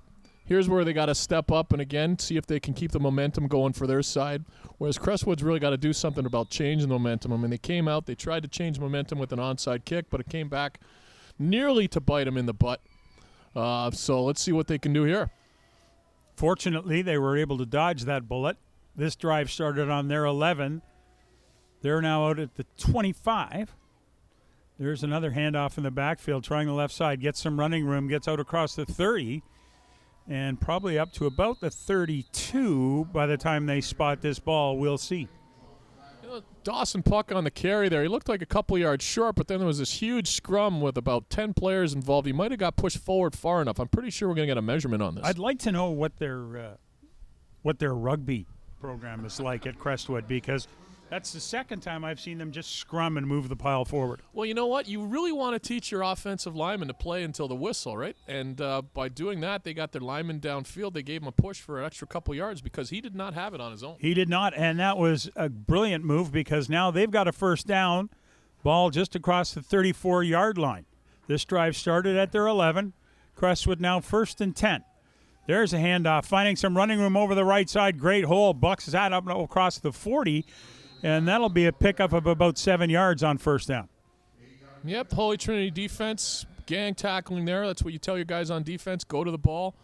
Here's where they got to step up and, again, see if they can keep the momentum going for their side, whereas Crestwood's really got to do something about changing the momentum. I mean, they came out, they tried to change momentum with an onside kick, but it came back nearly to bite them in the butt. So let's see what they can do here. Fortunately, they were able to dodge that bullet. This drive started on their 11. They're now out at the 25. There's another handoff in the backfield, trying the left side, gets some running room, gets out across the 30, and probably up to about the 32 by the time they spot this ball. We'll see. You know, Dawson Puck on the carry there. He looked like a couple yards short, but then there was this huge scrum with about 10 players involved. He might have got pushed forward far enough. I'm pretty sure we're going to get a measurement on this. I'd like to know what their rugby program is like at Crestwood, because That's the second time I've seen them just scrum and move the pile forward. Well, you know what? You really want to teach your offensive linemen to play until the whistle, right? And by doing that, they got their lineman downfield. They gave him a push for an extra couple yards because he did not have it on his own. He did not, and that was a brilliant move because now they've got a first down, ball just across the 34-yard line. This drive started at their 11. Crestwood now 1st and 10. There's a handoff, finding some running room over the right side. Great hole, bucks that up across the 40. And that'll be a pickup of about 7 yards on first down. Yep, Holy Trinity defense, gang tackling there. That's what you tell your guys on defense. Go to the ball.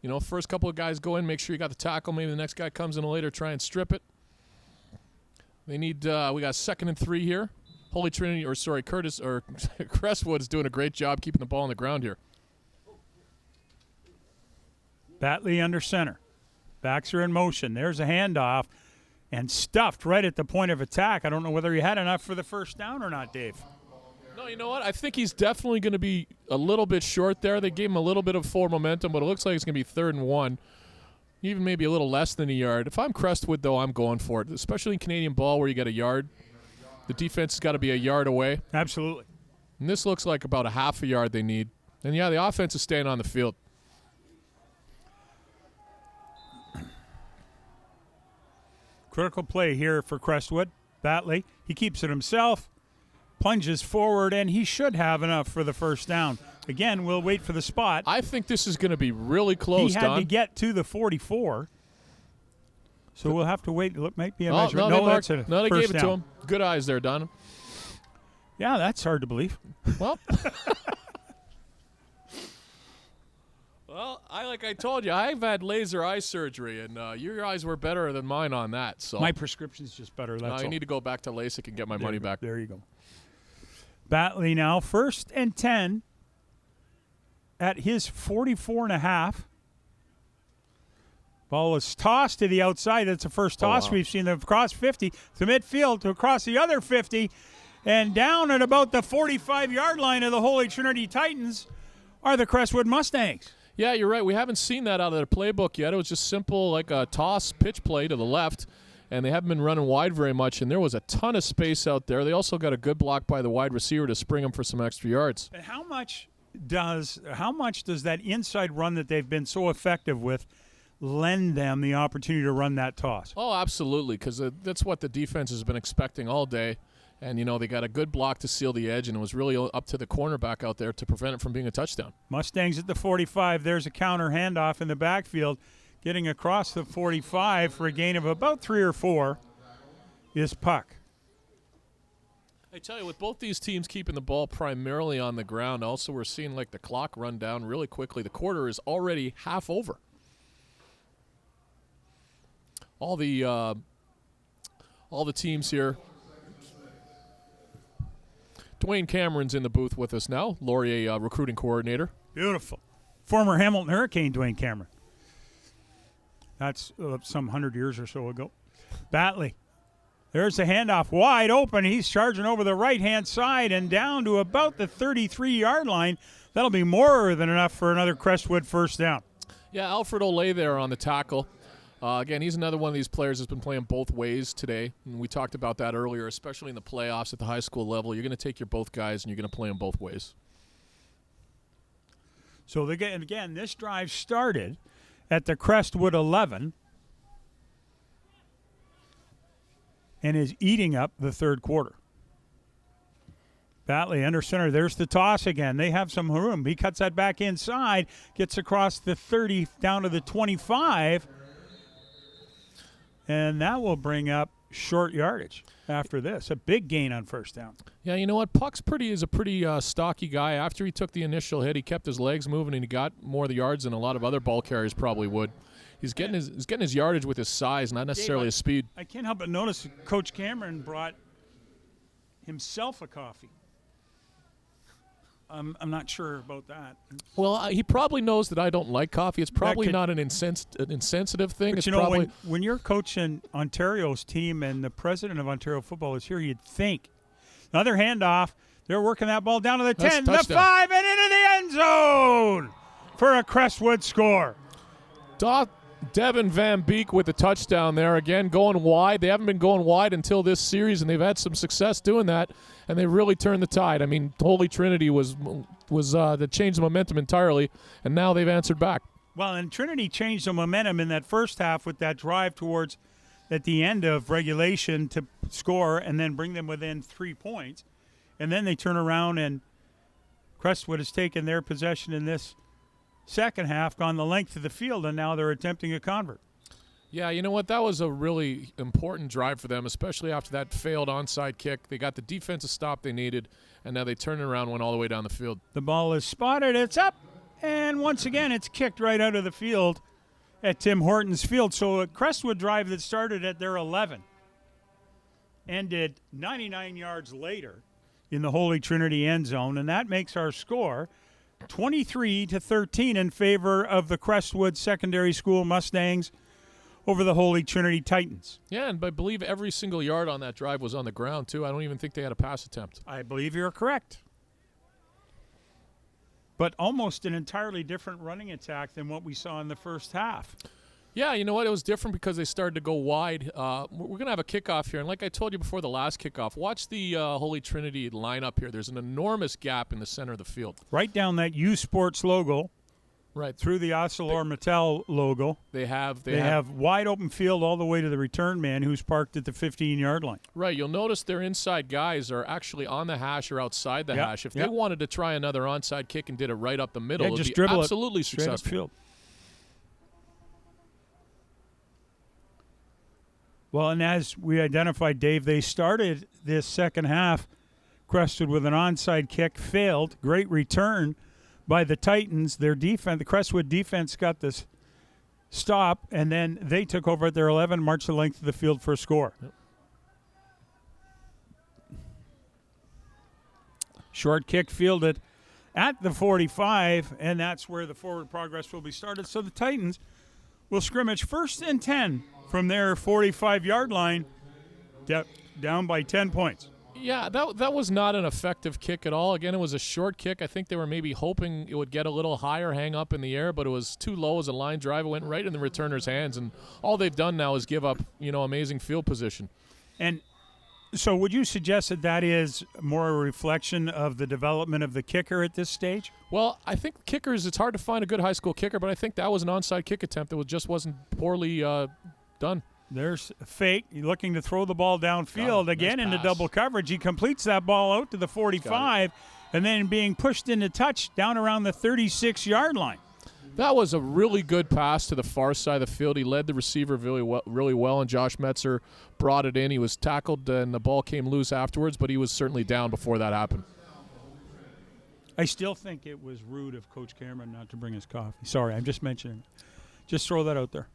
You know, first couple of guys go in, make sure you got the tackle. Maybe the next guy comes in later, try and strip it. They need, we got 2nd and 3 here. Holy Trinity, Courtice, or Crestwood is doing a great job keeping the ball on the ground here. Batley under center. Backs are in motion. There's a handoff. And stuffed right at the point of attack. I don't know whether he had enough for the first down or not, Dave. No, you know what? I think he's definitely going to be a little bit short there. They gave him a little bit of forward momentum, but it looks like it's going to be 3rd and 1, even maybe a little less than a yard. If I'm Crestwood, though, I'm going for it, especially in Canadian ball where you get a yard. The defense has got to be a yard away. Absolutely. And this looks like about a half a yard they need. And, yeah, the offense is staying on the field. Critical play here for Crestwood. Batley, he keeps it himself, plunges forward, and he should have enough for the first down. Again, we'll wait for the spot. I think this is going to be really close, He had to get to the 44. So we'll have to wait. It might be a measurement. No, that's a they first gave it down. to him. Good eyes there, Don. Yeah, that's hard to believe. Well, like I told you, I've had laser eye surgery, and your eyes were better than mine on that. So my prescription's just better. That's all. I need to go back to LASIK and get my money back. There you go. Batley now 1st and 10 at his 44.5. Ball is tossed to the outside. That's the first toss we've seen. Across 50 to midfield to across the other 50, and down at about the 45-yard line of the Holy Trinity Titans are the Crestwood Mustangs. Yeah, you're right. We haven't seen that out of their playbook yet. It was just simple, like a toss pitch play to the left, and they haven't been running wide very much, and there was a ton of space out there. They also got a good block by the wide receiver to spring them for some extra yards. And how much does that inside run that they've been so effective with lend them the opportunity to run that toss? Oh, absolutely, because that's what the defense has been expecting all day. And, you know, they got a good block to seal the edge, and it was really up to the cornerback out there to prevent it from being a touchdown. Mustangs at the 45. There's a counter handoff in the backfield. Getting across the 45 for a gain of about 3 or 4 is Puck. I tell you, with both these teams keeping the ball primarily on the ground, also we're seeing like the clock run down really quickly. The quarter is already half over. All the teams here. Dwayne Cameron's in the booth with us now, Laurier recruiting coordinator. Beautiful. Former Hamilton Hurricane Dwayne Cameron. That's some 100 years or so ago. Batley. There's the handoff wide open. He's charging over the right-hand side and down to about the 33-yard line. That'll be more than enough for another Crestwood first down. Yeah, Alfred Olay there on the tackle. Again, he's another one of these players that's been playing both ways today. And we talked about that earlier, especially in the playoffs at the high school level. You're going to take your both guys and you're going to play them both ways. So again, this drive started at the Crestwood 11 and is eating up the third quarter. Batley under center. There's the toss again. They have some room. He cuts that back inside, gets across the 30 down to the 25. And that will bring up short yardage after this. A big gain on first down. Yeah, you know what? Puck's is a pretty stocky guy. After he took the initial hit, he kept his legs moving, and he got more of the yards than a lot of other ball carriers probably would. He's getting his yardage with his size, not necessarily his speed. I can't help but notice Coach Cameron brought himself a coffee. I'm not sure about that. Well, he probably knows that I don't like coffee. It's probably not an insensitive thing. But it's you know, probably when you're coaching Ontario's team and the president of Ontario football is here, you'd think. Another handoff. They're working that ball down to the 10, the 5, and into the end zone for a Crestwood score. Devin Van Beek with the touchdown there. Again, going wide. They haven't been going wide until this series, and they've had some success doing that, and they really turned the tide. I mean, Holy Trinity was that changed the momentum entirely, and now they've answered back. Well, and Trinity changed the momentum in that first half with that drive towards at the end of regulation to score and then bring them within 3 points. And then they turn around, and Crestwood has taken their possession in this second half, gone the length of the field, and now they're attempting a convert. Yeah, you know what? That was a really important drive for them, especially after that failed onside kick. They got the defensive stop they needed, and now they turn it around, went all the way down the field. The ball is spotted. It's up, and once again, it's kicked right out of the field at Tim Hortons Field. So a Crestwood drive that started at their 11 ended 99 yards later in the Holy Trinity end zone, and that makes our score 23-13 in favor of the Crestwood Secondary School Mustangs over the Holy Trinity Titans. Yeah, and I believe every single yard on that drive was on the ground, too. I don't even think they had a pass attempt. I believe you're correct. But almost an entirely different running attack than what we saw in the first half. Yeah, you know what? It was different because they started to go wide. We're going to have a kickoff here. And like I told you before the last kickoff, watch the Holy Trinity lineup here. There's an enormous gap in the center of the field. Right down that U Sports logo. Right. Through the ArcelorMittal logo. They have wide open field all the way to the return man who's parked at the 15-yard line. Right. You'll notice their inside guys are actually on the hash or outside the hash. If they wanted to try another onside kick and did it right up the middle, it would be absolutely successful. Field. Well, and as we identified, Dave, they started this second half, Crestwood with an onside kick, failed. Great return by the Titans. Their defense, the Crestwood defense, got this stop, and then they took over at their 11, marched the length of the field for a score. Yep. Short kick fielded at the 45, and that's where the forward progress will be started. So the Titans will scrimmage 1st and 10 from their 45-yard line, down by 10 points. Yeah, that was not an effective kick at all. Again, it was a short kick. I think they were maybe hoping it would get a little higher, hang up in the air, but it was too low as a line drive. It went right in the returner's hands, and all they've done now is give up, amazing field position. And so would you suggest that that is more a reflection of the development of the kicker at this stage? Well, I think kickers, it's hard to find a good high school kicker, but I think that was an onside kick attempt that just wasn't poorly done. There's Fake looking to throw the ball downfield again nice into pass. Double coverage. He completes that ball out to the 45 and then being pushed into touch down around the 36-yard line. That was a really good pass to the far side of the field. He led the receiver really well, and Josh Metzer brought it in. He was tackled, and the ball came loose afterwards, but he was certainly down before that happened. I still think it was rude of Coach Cameron not to bring his coffee. Sorry, I'm just mentioning. Just throw that out there.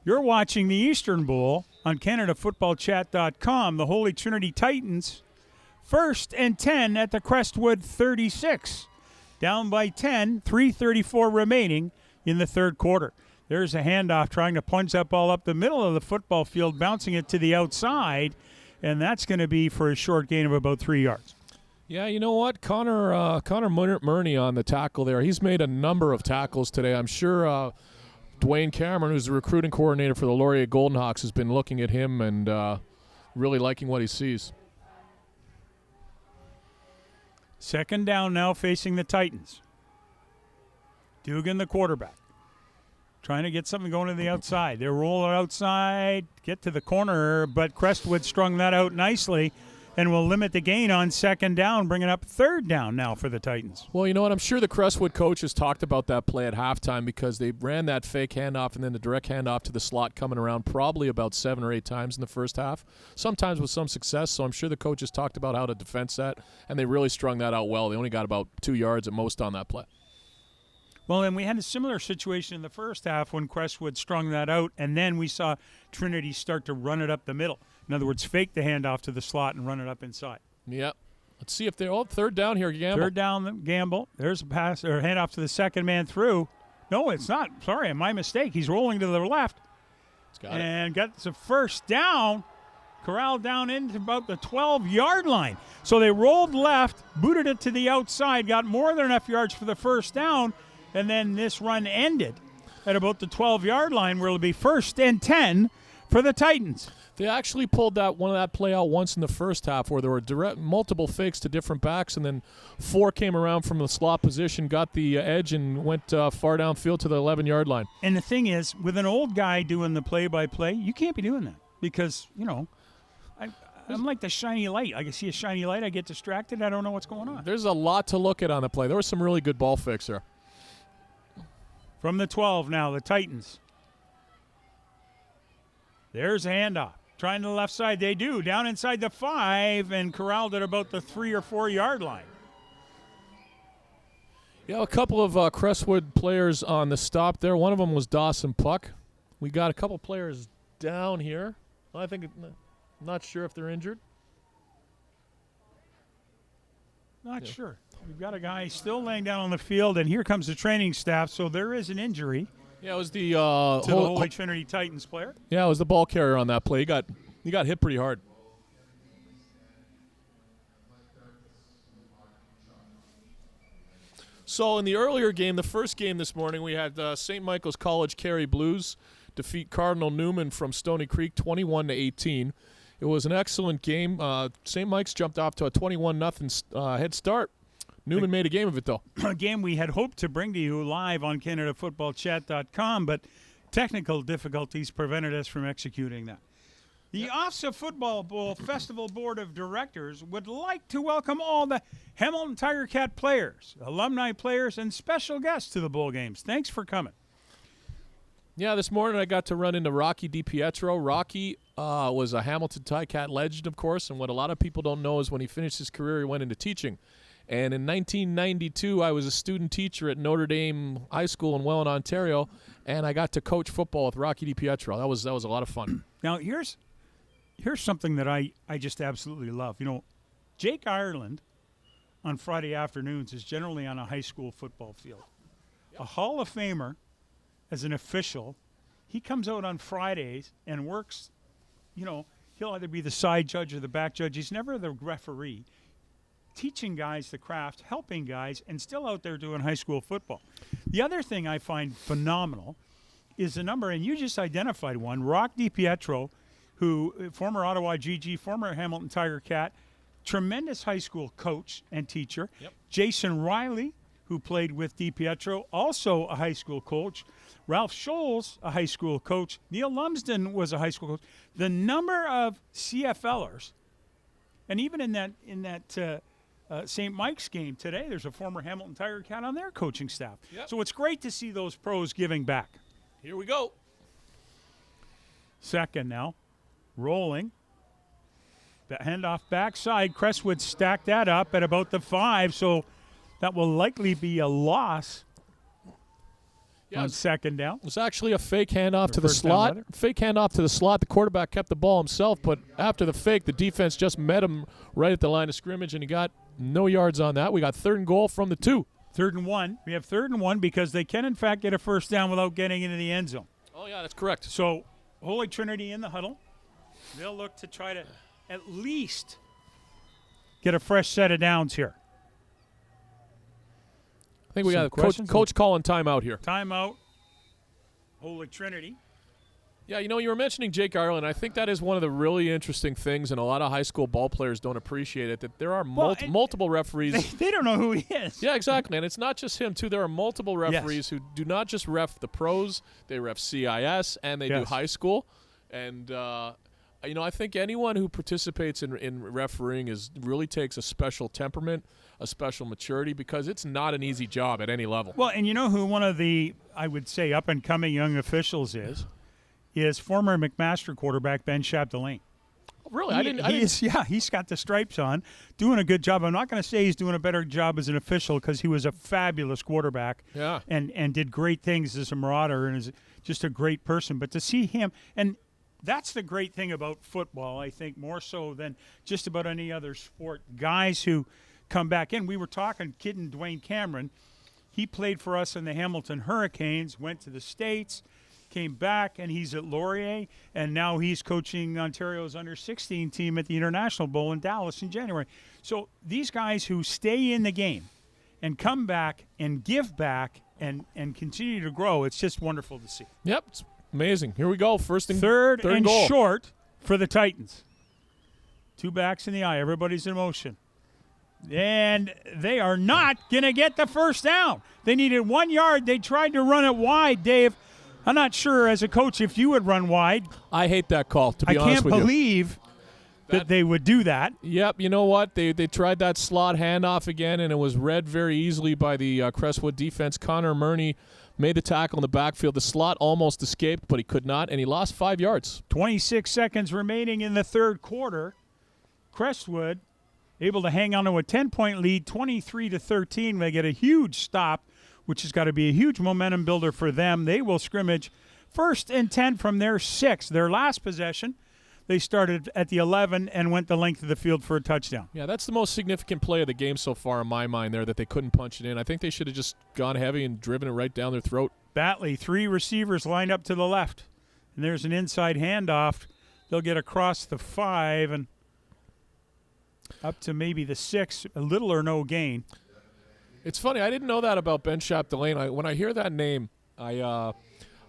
You're watching the Eastern Bowl on CanadaFootballChat.com. The Holy Trinity Titans, 1st and 10 at the Crestwood 36. Down by 10, 3:34 remaining in the third quarter. There's a handoff trying to plunge that ball up the middle of the football field, bouncing it to the outside, and that's going to be for a short gain of about 3 yards. Yeah, you know what? Connor Murney on the tackle there. He's made a number of tackles today. I'm sure Dwayne Cameron, who's the recruiting coordinator for the Laurier Golden Hawks, has been looking at him and really liking what he sees. Second down now facing the Titans. Dugan, the quarterback, trying to get something going to the outside. They're rolling outside, get to the corner, but Crestwood strung that out nicely and will limit the gain on second down, bringing up third down now for the Titans. Well, you know what? I'm sure the Crestwood coaches talked about that play at halftime because they ran that fake handoff and then the direct handoff to the slot coming around probably about 7 or 8 times in the first half, sometimes with some success. So I'm sure the coaches talked about how to defense that, and they really strung that out well. They only got about 2 yards at most on that play. Well, and we had a similar situation in the first half when Crestwood strung that out, and then we saw Trinity start to run it up the middle. In other words, fake the handoff to the slot and run it up inside. Yep. Let's see if they're third down here, Gamble. Third down, Gamble. There's a pass or handoff to the second man through. No, it's not. Sorry, my mistake. He's rolling to the left. Got the first down. Corralled down into about the 12-yard line. So they rolled left, booted it to the outside, got more than enough yards for the first down, and then this run ended at about the 12-yard line, where it'll be 1st and 10 for the Titans. They actually pulled one of that play out once in the first half where there were multiple fakes to different backs, and then 4 came around from the slot position, got the edge, and went far downfield to the 11-yard line. And the thing is, with an old guy doing the play-by-play, you can't be doing that because, I'm like the shiny light. I can see a shiny light. I get distracted. I don't know what's going on. There's a lot to look at on the play. There was some really good ball fakes there. From the 12 now, the Titans. There's a handoff. Trying to the left side. They do. Down inside the 5 and corralled at about the 3 or 4 yard line. Yeah, a couple of Crestwood players on the stop there. One of them was Dawson Puck. We got a couple players down here. Not sure if they're injured. Not sure. We've got a guy still laying down on the field, and here comes the training staff, so there is an injury. Yeah, it was the to the Holy Trinity Titans player. Yeah, it was the ball carrier on that play. He got hit pretty hard. So in the earlier game, the first game this morning, we had St. Michael's College Carey Blues defeat Cardinal Newman from Stony Creek 21-18. It was an excellent game. St. Mike's jumped off to a 21-0 head start. Newman made a game of it, though. A game we had hoped to bring to you live on CanadaFootballChat.com, but technical difficulties prevented us from executing that. The OFSAA Football Bowl Festival Board of Directors would like to welcome all the Hamilton Tiger Cat players, alumni players, and special guests to the bowl games. Thanks for coming. Yeah, this morning I got to run into Rocky DiPietro. Rocky was a Hamilton Tiger-Cat legend, of course, and what a lot of people don't know is when he finished his career, he went into teaching. And in 1992, I was a student teacher at Notre Dame High School in Welland, Ontario, and I got to coach football with Rocky DiPietro. That was a lot of fun. Now, here's something that I just absolutely love. Jake Ireland on Friday afternoons is generally on a high school football field. Yep. A Hall of Famer as an official, he comes out on Fridays and works, he'll either be the side judge or the back judge. He's never the referee. Teaching guys the craft, helping guys, and still out there doing high school football. The other thing I find phenomenal is the number, and you just identified one, Rock DiPietro, who, former Ottawa GG, former Hamilton Tiger Cat, tremendous high school coach and teacher. Yep. Jason Riley, who played with DiPietro, also a high school coach. Ralph Scholes, a high school coach. Neil Lumsden was a high school coach. The number of CFLers, and even in that St. Mike's game today, there's a former Hamilton Tiger Cat on their coaching staff. Yep. So it's great to see those pros giving back. Here we go. Second now. Rolling. The handoff backside. Crestwood stacked that up at about the 5, so that will likely be a loss on second down. It was actually a fake handoff to the slot. Fake handoff to the slot. The quarterback kept the ball himself, but after the fake, the defense just met him right at the line of scrimmage, and he got no yards on that. We got 3rd and goal from the 2. 3rd and 1. We have 3rd and 1 because they can, in fact, get a first down without getting into the end zone. Oh, yeah, that's correct. So, Holy Trinity in the huddle. They'll look to try to at least get a fresh set of downs here. I think we got coach calling timeout here. Timeout. Holy Trinity. Yeah, you were mentioning Jake Ireland. I think that is one of the really interesting things, and a lot of high school ball players don't appreciate it, that there are multiple referees. They don't know who he is. Yeah, exactly. And it's not just him, too. There are multiple referees who do not just ref the pros. They ref CIS, and they do high school. And, I think anyone who participates in refereeing really takes a special temperament, a special maturity, because it's not an easy job at any level. Well, and you know who one of the, I would say, up-and-coming young officials is former McMaster quarterback Ben Chapdelaine. Really? He's got the stripes on, doing a good job. I'm not going to say he's doing a better job as an official because he was a fabulous quarterback and did great things as a marauder and is just a great person. But to see him, and that's the great thing about football, I think, more so than just about any other sport. Guys who come back in. We were talking, kidding Dwayne Cameron. He played for us in the Hamilton Hurricanes, went to the States, came back, and he's at Laurier, and now he's coaching Ontario's under-16 team at the International Bowl in Dallas in January. So these guys who stay in the game and come back and give back and continue to grow. It's just wonderful to see. Yep, it's amazing. Here we go. Third and goal. short for the Titans. 2 backs in the eye. Everybody's in motion. And they are not going to get the first down. They needed 1 yard. They tried to run it wide, Dave. I'm not sure as a coach if you would run wide. I hate that call, to be honest with you. I can't believe that they would do that. Yep, you know what? They tried that slot handoff again, and it was read very easily by the Crestwood defense. Connor Murney made the tackle in the backfield. The slot almost escaped, but he could not, and he lost 5 yards. 26 seconds remaining in the third quarter. Crestwood able to hang on to a 10-point lead, 23-13. They get a huge stop, which has got to be a huge momentum builder for them. They will scrimmage 1st and 10 from their 6. Their last possession, they started at the 11 and went the length of the field for a touchdown. Yeah, that's the most significant play of the game so far in my mind there, that they couldn't punch it in. I think they should have just gone heavy and driven it right down their throat. Batley, 3 receivers lined up to the left. And there's an inside handoff. They'll get across the 5 and up to maybe the 6, a little or no gain. It's funny, I didn't know that about Ben Chapdelaine. When I hear that name, I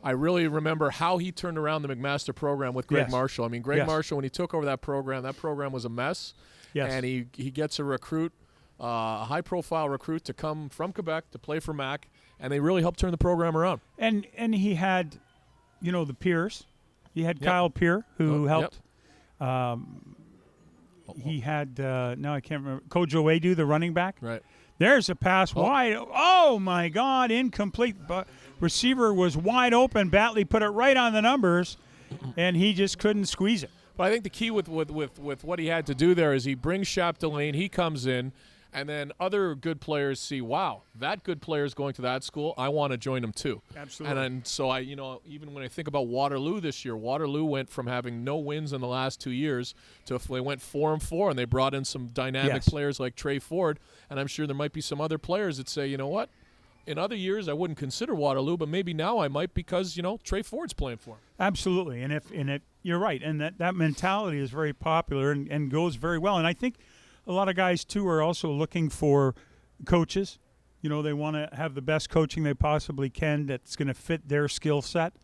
really remember how he turned around the McMaster program with Greg Marshall. I mean, Greg Marshall, when he took over that program was a mess. Yes. And he gets a recruit, a high-profile recruit, to come from Quebec to play for Mac, and they really helped turn the program around. And he had, the peers. He had Kyle Peer, who helped. He had, now I can't remember, Kojo Edu, the running back. Right. There's a pass wide. Oh, my God, incomplete. But receiver was wide open. Batley put it right on the numbers, and he just couldn't squeeze it. But I think the key with what he had to do there is he brings Chapdelaine, he comes in, and then other good players see, wow, that good player is going to that school. I want to join him too. Absolutely. And so even when I think about Waterloo this year, Waterloo went from having no wins in the last 2 years to they went 4-4, and they brought in some dynamic players like Trey Ford. And I'm sure there might be some other players that say, you know what? In other years, I wouldn't consider Waterloo, but maybe now I might because, Trey Ford's playing for him. Absolutely. And if you're right. And that mentality is very popular and goes very well. And I think a lot of guys, too, are also looking for coaches. They want to have the best coaching they possibly can that's going to fit their skill set.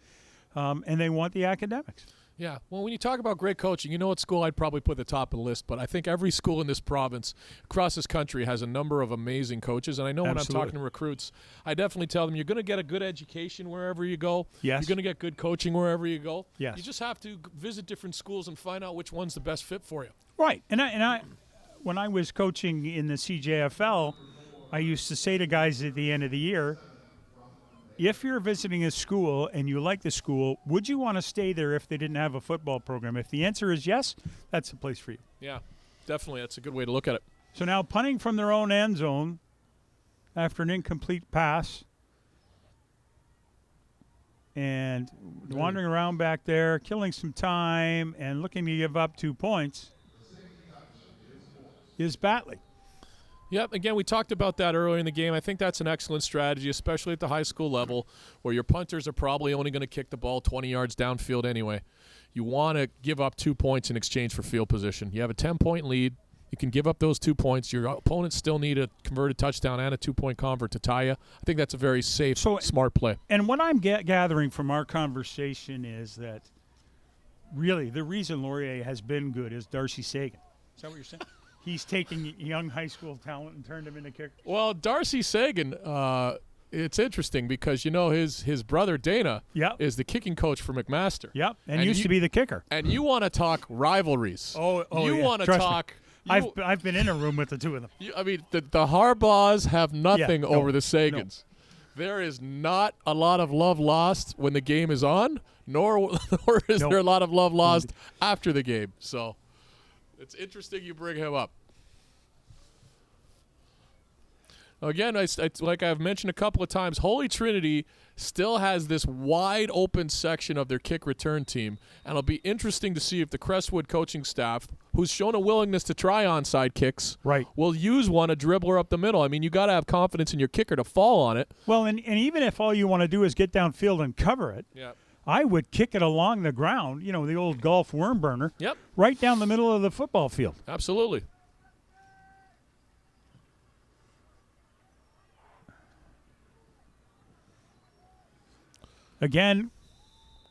And they want the academics. Yeah. Well, when you talk about great coaching, what school I'd probably put at the top of the list, but I think every school in this province, across this country, has a number of amazing coaches. And I know when I'm talking to recruits, I definitely tell them you're going to get a good education wherever you go. Yes. You're going to get good coaching wherever you go. Yes. You just have to visit different schools and find out which one's the best fit for you. Right. And I when I was coaching in the CJFL, I used to say to guys at the end of the year, if you're visiting a school and you like the school, would you want to stay there if they didn't have a football program? If the answer is yes, that's the place for you. Yeah, definitely. That's a good way to look at it. So now punting from their own end zone after an incomplete pass and wandering around back there, killing some time and looking to give up 2 points is Batley. Yep, again, we talked about that earlier in the game. I think that's an excellent strategy, especially at the high school level where your punters are probably only going to kick the ball 20 yards downfield anyway. You want to give up 2 points in exchange for field position. You have a 10-point lead. You can give up those 2 points. Your opponents still need a converted touchdown and a 2-point convert to tie you. I think that's a very safe, smart play. And what I'm gathering from our conversation is that really the reason Laurier has been good is Darcy Sagan. Is that what you're saying? He's taking young high school talent and turned him into kickers. Well, Darcy Sagan, it's interesting because, his brother Dana is the kicking coach for McMaster. Yep, and used to be the kicker. And you want to talk rivalries. You want to talk. I've been in a room with the two of them. The Harbaughs have nothing over the Sagans. No. There is not a lot of love lost when the game is on, nor is there a lot of love lost after the game. So it's interesting you bring him up. Again, like I've mentioned a couple of times, Holy Trinity still has this wide open section of their kick return team, and it'll be interesting to see if the Crestwood coaching staff, who's shown a willingness to try onside kicks, will use one, a dribbler up the middle. I mean, you got to have confidence in your kicker to fall on it. Well, and even if all you want to do is get downfield and cover it, I would kick it along the ground, the old golf worm burner, right down the middle of the football field. Absolutely. Again,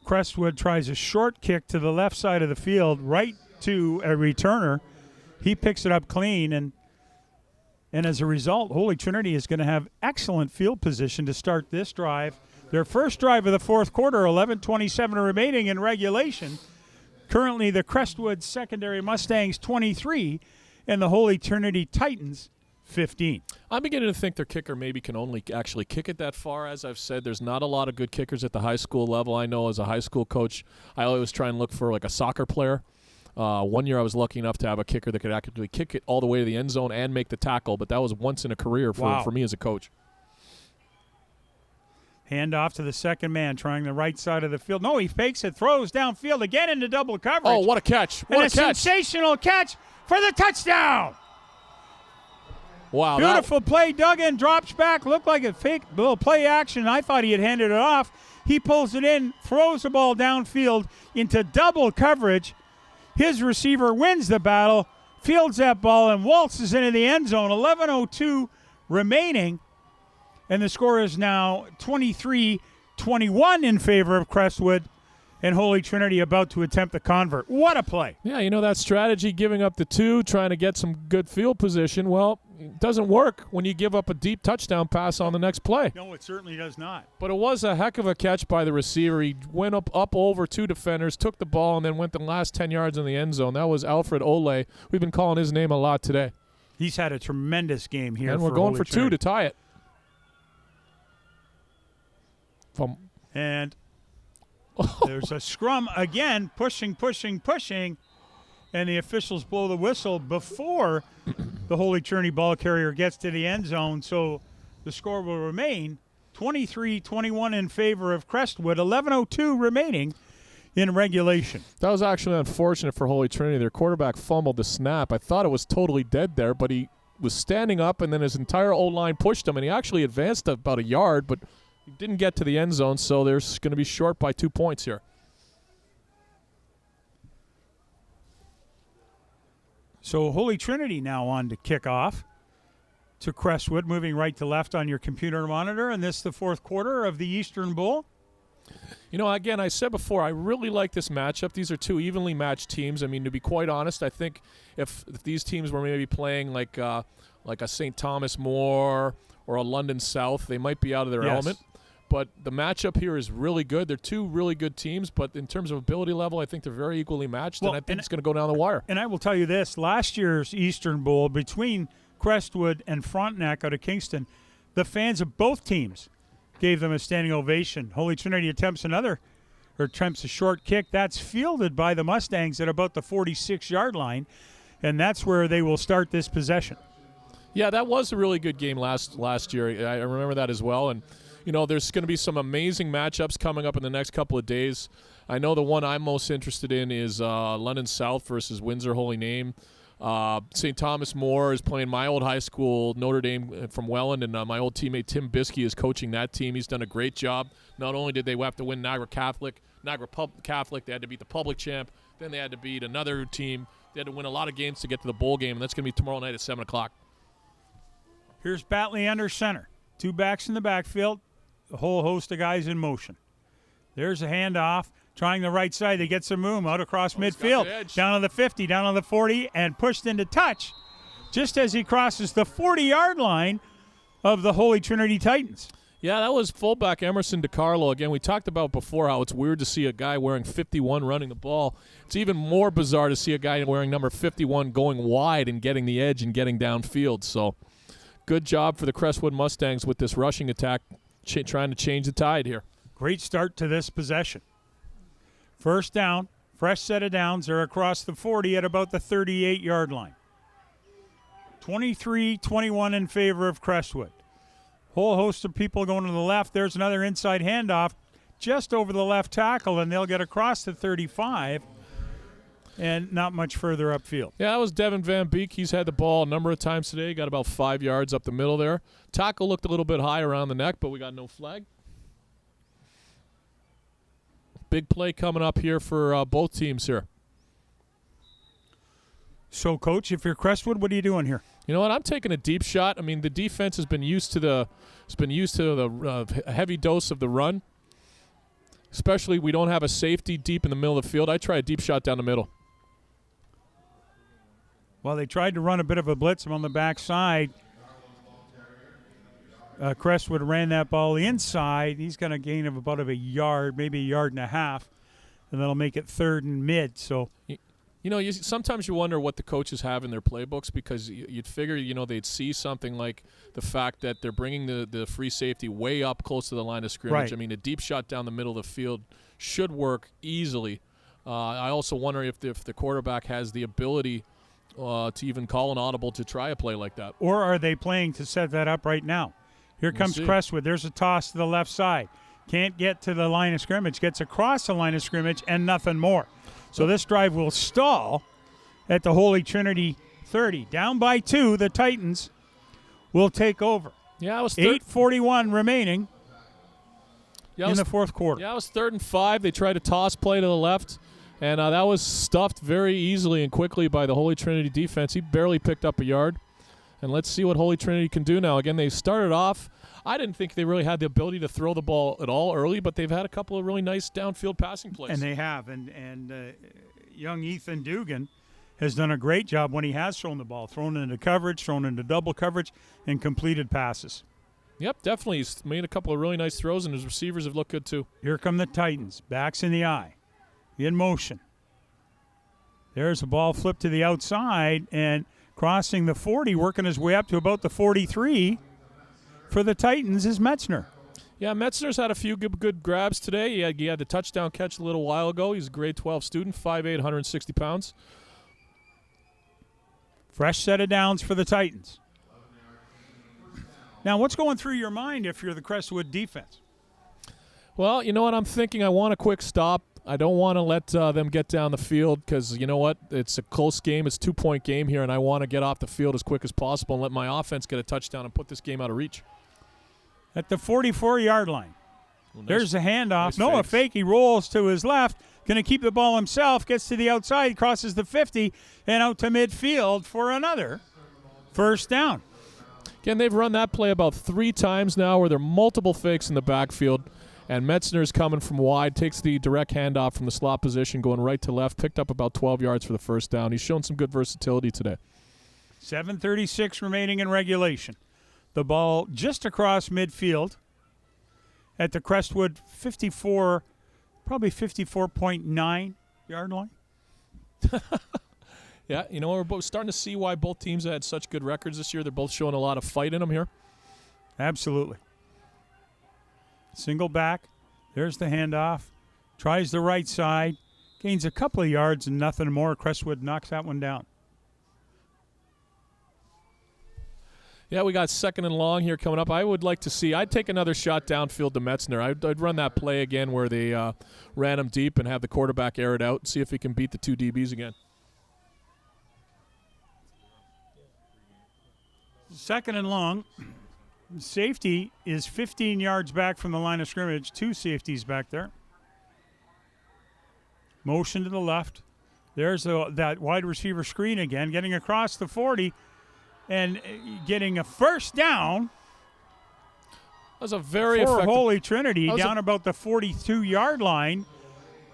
Crestwood tries a short kick to the left side of the field, right to a returner. He picks it up clean, and as a result, Holy Trinity is going to have excellent field position to start this drive. Their first drive of the fourth quarter, 11:27 remaining in regulation. Currently, the Crestwood secondary Mustangs 23 and the Holy Trinity Titans 15. I'm beginning to think their kicker maybe can only actually kick it that far. As I've said, there's not a lot of good kickers at the high school level. I know as a high school coach, I always try and look for like a soccer player. One year I was lucky enough to have a kicker that could actually kick it all the way to the end zone and make the tackle, but that was once in a career for me as a coach. Hand off to the second man, trying the right side of the field. No, he fakes it, throws downfield again into double coverage. Oh, what a catch. What a catch. Sensational catch for the touchdown. Wow. Beautiful play. Dug in, drops back, looked like a fake little play action. I thought he had handed it off. He pulls it in, throws the ball downfield into double coverage. His receiver wins the battle, fields that ball, and waltzes into the end zone. 11:02 remaining. And the score is now 23-21 in favor of Crestwood, and Holy Trinity about to attempt the convert. What a play. Yeah, you know that strategy, giving up the 2, trying to get some good field position, well, it doesn't work when you give up a deep touchdown pass on the next play. No, it certainly does not. But it was a heck of a catch by the receiver. He went up over 2 defenders, took the ball, and then went the last 10 yards in the end zone. That was Alfred Ole. We've been calling his name a lot today. He's had a tremendous game here. And we're going for 2 to tie it. And there's a scrum again, pushing, and the officials blow the whistle before the Holy Trinity ball carrier gets to the end zone. So the score will remain 23-21 in favor of Crestwood, 11:02 remaining in regulation. That was actually unfortunate for Holy Trinity. Their quarterback fumbled the snap. I thought it was totally dead there, but he was standing up, and then his entire O-line pushed him, and he actually advanced about a yard, but he didn't get to the end zone, so they're going to be short by 2 points here. So Holy Trinity now on to kick off to Crestwood, moving right to left on your computer monitor, and this is the fourth quarter of the Eastern Bowl. You know, again, I said before, I really like this matchup. These are 2 evenly matched teams. I mean, to be quite honest, I think if these teams were maybe playing like a St. Thomas More or a London South, they might be out of their element. But the matchup here is really good. They're 2 really good teams, but in terms of ability level, I think they're very equally matched, and I think it's going to go down the wire. And I will tell you this, last year's Eastern Bowl between Crestwood and Frontenac out of Kingston, the fans of both teams gave them a standing ovation. Holy Trinity attempts a short kick. That's fielded by the Mustangs at about the 46-yard line, and that's where they will start this possession. Yeah, that was a really good game last year. I remember that as well, and you know, there's going to be some amazing matchups coming up in the next couple of days. I know the one I'm most interested in is London South versus Windsor Holy Name. St. Thomas More is playing my old high school, Notre Dame from Welland, and my old teammate Tim Biskey is coaching that team. He's done a great job. Not only did they have to win Niagara Catholic, they had to beat the public champ. Then they had to beat another team. They had to win a lot of games to get to the bowl game, and that's going to be tomorrow night at 7 o'clock. Here's Batley under center. 2 backs in the backfield. A whole host of guys in motion. There's a handoff, trying the right side. They get some room out across midfield, down to the 50, down to the 40, and pushed into touch just as he crosses the 40-yard line of the Holy Trinity Titans. Yeah, that was fullback Emerson DiCarlo. Again, we talked about before how it's weird to see a guy wearing 51 running the ball. It's even more bizarre to see a guy wearing number 51 going wide and getting the edge and getting downfield. So good job for the Crestwood Mustangs with this rushing attack, trying to change the tide here. Great start to this possession. First down, fresh set of downs. They're across the 40 at about the 38-yard line. 23-21 in favor of Crestwood. Whole host of people going to the left. There's another inside handoff just over the left tackle, and they'll get across the 35 and not much further upfield. Yeah, that was Devin Van Beek. He's had the ball a number of times today. Got about 5 yards up the middle there. Tackle looked a little bit high around the neck, but we got no flag. Big play coming up here for both teams here. So, Coach, if you're Crestwood, what are you doing here? You know what? I'm taking a deep shot. I mean, the defense has been used to the heavy dose of the run. especially we don't have a safety deep in the middle of the field. I try a deep shot down the middle. Well, they tried to run a bit of a blitz on the backside. Crestwood ran that ball inside. He's got a gain of about a yard, maybe a yard and a half, and that'll make it 3rd and mid. So, sometimes you wonder what the coaches have in their playbooks, because you'd figure, they'd see something like the fact that they're bringing the free safety way up close to the line of scrimmage. Right. I mean, a deep shot down the middle of the field should work easily. I also wonder if the quarterback has the ability to even call an audible to try a play like that. Or are they playing to set that up right now? Here comes Crestwood. There's a toss to the left side. Can't get to the line of scrimmage. Gets across the line of scrimmage and nothing more. So this drive will stall at the Holy Trinity 30. Down by 2, the Titans will take over. Yeah, it was 8:41 remaining in the fourth quarter. Yeah, it was 3rd and 5. They tried a toss play to the left, and that was stuffed very easily and quickly by the Holy Trinity defense. He barely picked up a yard. And let's see what Holy Trinity can do now. Again, they started off. I didn't think they really had the ability to throw the ball at all early, but they've had a couple of really nice downfield passing plays. And they have. And young Ethan Dugan has done a great job when he has thrown the ball, thrown into coverage, thrown into double coverage, and completed passes. Yep, definitely. He's made a couple of really nice throws, and his receivers have looked good too. Here come the Titans. Backs in the eye. In motion. There's a ball flipped to the outside, and crossing the 40, working his way up to about the 43 for the Titans is Metzner. Yeah, Metzner's had a few good grabs today. He had the touchdown catch a little while ago. He's a grade 12 student, 5'8", 160 pounds. Fresh set of downs for the Titans. Now, what's going through your mind if you're the Crestwood defense? Well, you know what I'm thinking? I want a quick stop. I don't want to let them get down the field, because you know what? It's a close game. It's a 2-point game here, and I want to get off the field as quick as possible and let my offense get a touchdown and put this game out of reach. At the 44-yard line. Well, There's a handoff. nice A fake. He rolls to his left. Going to keep the ball himself. Gets to the outside. Crosses the 50 and out to midfield for another first down. Again, they've run that play about 3 times now where there are multiple fakes in the backfield. And Metzner's coming from wide, takes the direct handoff from the slot position, going right to left, picked up about 12 yards for the first down. He's shown some good versatility today. 7:36 remaining in regulation. The ball just across midfield at the Crestwood 54, probably 54.9 yard line. Yeah, we're both starting to see why both teams have had such good records this year. They're both showing a lot of fight in them here. Absolutely. Single back. There's the handoff. Tries the right side. Gains a couple of yards and nothing more. Crestwood knocks that one down. Yeah, we got 2nd and long here coming up. I would like to see – I'd take another shot downfield to Metzner. I'd run that play again where they ran him deep and have the quarterback air it out and see if he can beat the 2 DBs again. 2nd and long. Safety is 15 yards back from the line of scrimmage. 2 safeties back there. Motion to the left. There's that wide receiver screen again, getting across the 40 and getting a first down. That was a very for effective. Holy Trinity down about the 42-yard line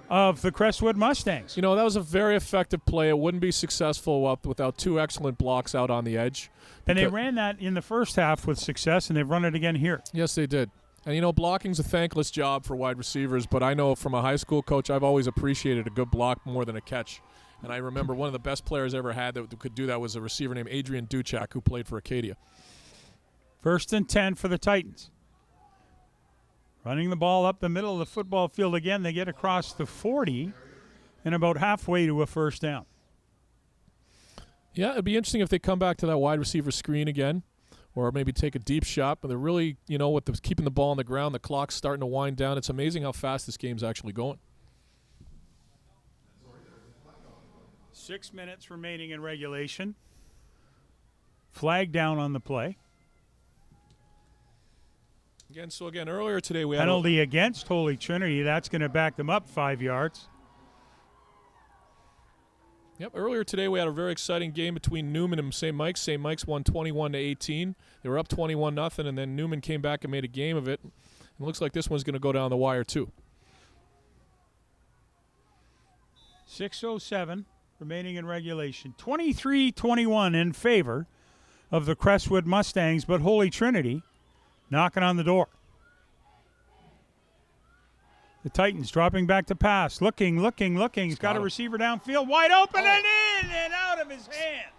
of the Crestwood Mustangs. That was a very effective play. It wouldn't be successful without 2 excellent blocks out on the edge. And they ran that in the first half with success, and they've run it again here. Yes, they did. And, blocking's a thankless job for wide receivers, but I know from a high school coach, I've always appreciated a good block more than a catch. And I remember one of the best players I ever had that could do that was a receiver named Adrian Duchak, who played for Acadia. 1st and 10 for the Titans. Running the ball up the middle of the football field again. They get across the 40 and about halfway to a first down. Yeah, it'd be interesting if they come back to that wide receiver screen again, or maybe take a deep shot. But they're really, with keeping the ball on the ground, the clock's starting to wind down. It's amazing how fast this game's actually going. 6 minutes remaining in regulation. Flag down on the play. Again, earlier today we had penalty against Holy Trinity. That's going to back them up 5 yards. Yep. Earlier today we had a very exciting game between Newman and St. Mike's. St. Mike's won 21-18. They were up 21-0, and then Newman came back and made a game of it. It looks like this one's going to go down the wire too. 6:07 remaining in regulation. 23-21 in favor of the Crestwood Mustangs, but Holy Trinity knocking on the door. The Titans dropping back to pass. Looking. He's got a receiver downfield. Wide open and in and out of his hands.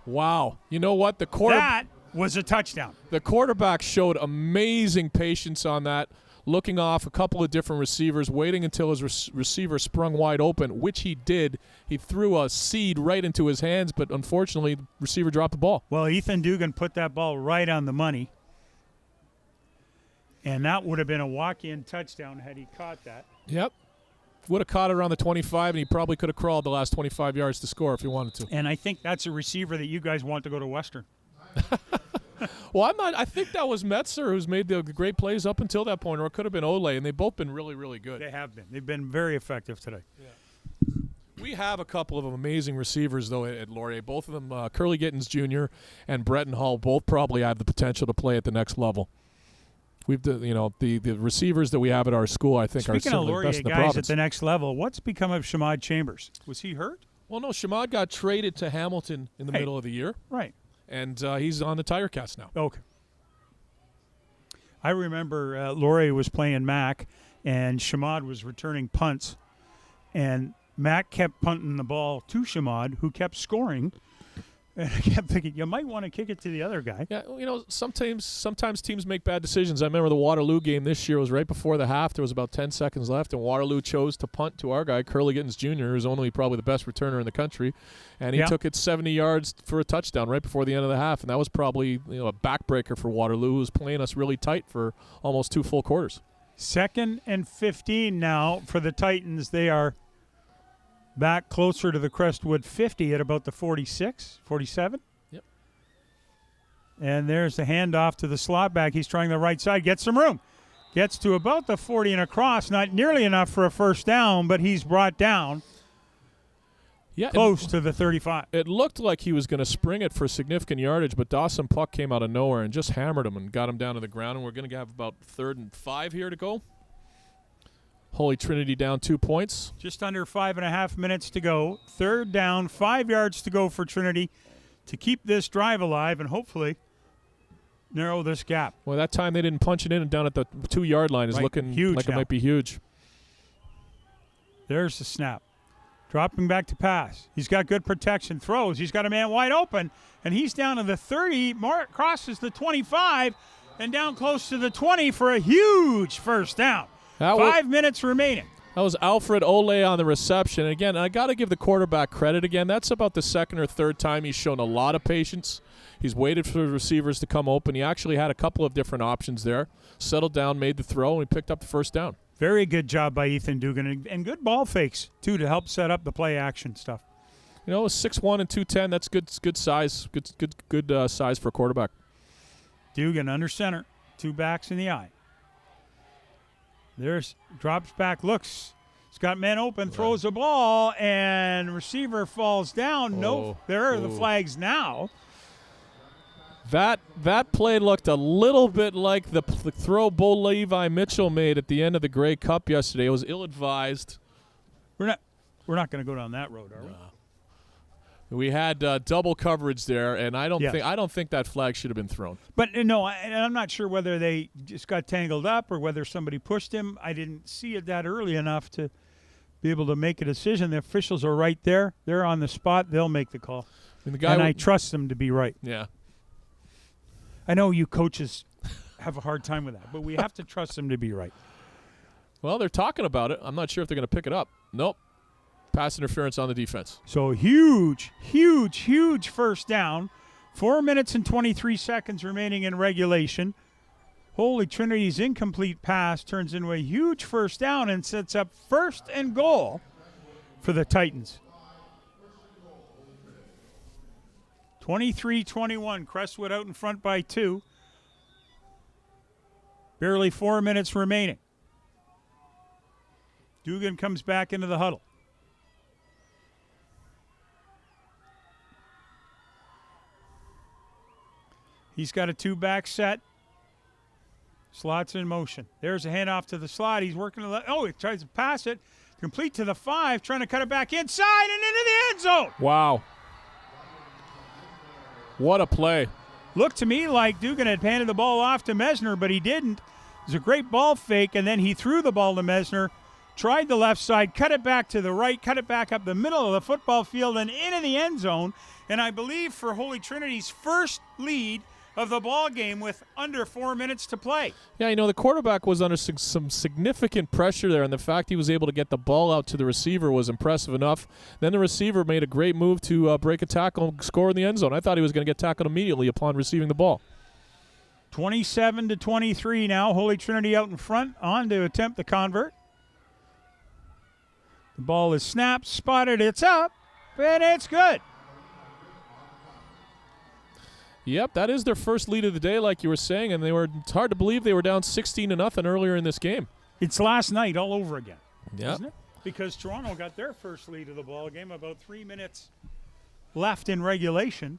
Wow. You know what? That was a touchdown. The quarterback showed amazing patience on that, looking off a couple of different receivers, waiting until his receiver sprung wide open, which he did. He threw a seed right into his hands, but unfortunately, the receiver dropped the ball. Well, Ethan Dugan put that ball right on the money. And that would have been a walk-in touchdown had he caught that. Yep. Would have caught it around the 25, and he probably could have crawled the last 25 yards to score if he wanted to. And I think that's a receiver that you guys want to go to Western. Well, I think that was Metzer who's made the great plays up until that point, or it could have been Ole, and they've both been really, really good. They have been. They've been very effective today. Yeah. We have a couple of amazing receivers, though, at Laurier. Both of them, Curly Gittins Jr. and Breton Hall, both probably have the potential to play at the next level. We've, the receivers that we have at our school, I think, are certainly the best in the province. Speaking of Laurier guys at the next level, what's become of Shamad Chambers? Was he hurt? Well, no, Shamad got traded to Hamilton in the middle of the year. Right. And he's on the Tiger Cats now. Okay. I remember Laurier was playing Mac, and Shamad was returning punts, and Mac kept punting the ball to Shamad, who kept scoring. And I kept thinking, you might want to kick it to the other guy. Yeah, sometimes teams make bad decisions. I remember the Waterloo game this year was right before the half. There was about 10 seconds left, and Waterloo chose to punt to our guy, Curly Gittins Jr., who's only probably the best returner in the country. And he took it 70 yards for a touchdown right before the end of the half. And that was probably a backbreaker for Waterloo, who was playing us really tight for almost 2 full quarters. 2nd and 15 now for the Titans. They are back closer to the Crestwood 50 at about the 46, 47. Yep. And there's the handoff to the slot back. He's trying the right side, gets some room. Gets to about the 40 and across. Not nearly enough for a first down, but he's brought down close to the 35. It looked like he was going to spring it for significant yardage, but Dawson Puck came out of nowhere and just hammered him and got him down to the ground, and we're going to have about 3rd and 5 here to go. Holy Trinity down 2 points. Just under 5.5 minutes to go. 3rd down, 5 yards to go for Trinity to keep this drive alive and hopefully narrow this gap. Well, that time they didn't punch it in, and down at the 2-yard line is looking huge like now. It might be huge. There's the snap. Dropping back to pass. He's got good protection. Throws. He's got a man wide open, and he's down to the 30. Mark crosses the 25 and down close to the 20 for a huge first down. 5 minutes remaining. That was Alfred Ole on the reception. And again, I got to give the quarterback credit again. That's about the 2nd or 3rd time he's shown a lot of patience. He's waited for the receivers to come open. He actually had a couple of different options there. Settled down, made the throw, and he picked up the first down. Very good job by Ethan Dugan, and good ball fakes, too, to help set up the play action stuff. 6'1" and 210, that's good size. Good size for a quarterback. Dugan under center. 2 backs in the eye. There's drops back, looks. He's got men open, throws the ball, and receiver falls down. There are the flags now. That play looked a little bit like the throw Bo Levi Mitchell made at the end of the Grey Cup yesterday. It was ill-advised. We're not going to go down that road, are we? We had double coverage there, and I don't think that flag should have been thrown. But no, I'm not sure whether they just got tangled up or whether somebody pushed him. I didn't see it that early enough to be able to make a decision. The officials are right there. They're on the spot. They'll make the call. And I trust them to be right. Yeah. I know you coaches have a hard time with that, but we have to trust them to be right. Well, they're talking about it. I'm not sure if they're going to pick it up. Nope. Pass interference on the defense. So huge first down. 4 minutes and 23 seconds remaining in regulation. Holy Trinity's incomplete pass turns into a huge first down and sets up 1st and goal for the Titans. 23-21. Crestwood out in front by 2. Barely 4 minutes remaining. Dugan comes back into the huddle. He's got a 2-back set. Slots in motion. There's a handoff to the slot. He's working. He tries to pass it. Complete to the 5, trying to cut it back inside and into the end zone. Wow. What a play. Looked to me like Dugan had handed the ball off to Mesner, but he didn't. It was a great ball fake, and then he threw the ball to Mesner, tried the left side, cut it back to the right, cut it back up the middle of the football field and into the end zone. And I believe for Holy Trinity's first lead of the ball game with under 4 minutes to play. Yeah, the quarterback was under some significant pressure there, and the fact he was able to get the ball out to the receiver was impressive enough. Then the receiver made a great move to break a tackle and score in the end zone. I thought he was going to get tackled immediately upon receiving the ball. 27-23 now. Holy Trinity out in front, on to attempt the convert. The ball is snapped, spotted, it's up, and it's good. Yep, that is their first lead of the day, like you were saying, and it's hard to believe they were down 16-0 earlier in this game. It's last night all over again, Yeah. isn't it? Because Toronto got their first lead of the ball game about 3 minutes left in regulation.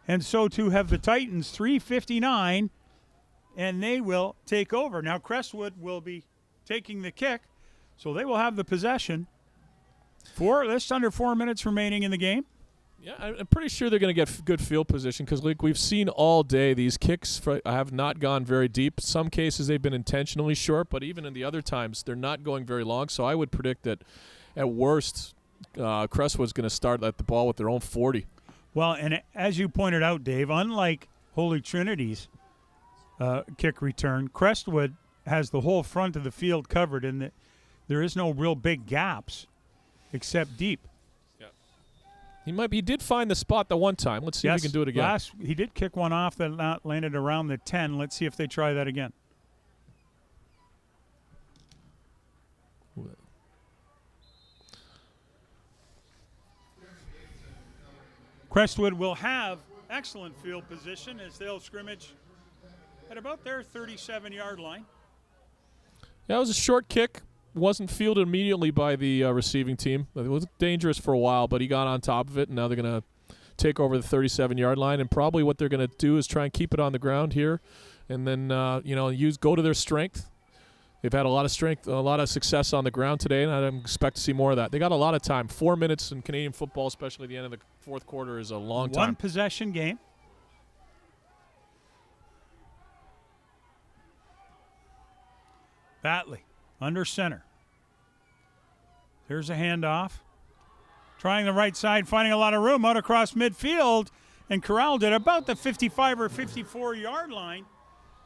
And so too have the Titans, 3:59, and they will take over. Now Crestwood will be taking the kick, so they will have the possession. Just under 4 minutes remaining in the game. Yeah, I'm pretty sure they're going to get good field position because, like we've seen all day, these kicks have not gone very deep. Some cases they've been intentionally short, but even in the other times, they're not going very long. So I would predict that at worst, Crestwood's going to start at the ball with their own 40. Well, and as you pointed out, Dave, unlike Holy Trinity's kick return, Crestwood has the whole front of the field covered, and there is no real big gaps except deep. He did find the spot the one time. Let's see if he can do it again. He did kick one off that landed around the 10. Let's see if they try that again. Crestwood will have excellent field position as they'll scrimmage at about their 37-yard line. Yeah, it was a short kick. Wasn't fielded immediately by the receiving team. It was dangerous for a while, but he got on top of it, and now they're going to take over the 37-yard line. And probably what they're going to do is try and keep it on the ground here, and then go to their strength. They've had a lot of strength, a lot of success on the ground today, and I expect to see more of that. They got a lot of time. 4 minutes in Canadian football, especially at the end of the fourth quarter, is a long time. One possession game. Batley under center. There's a handoff. Trying the right side, finding a lot of room out across midfield, and corralled it about the 55 or 54-yard line.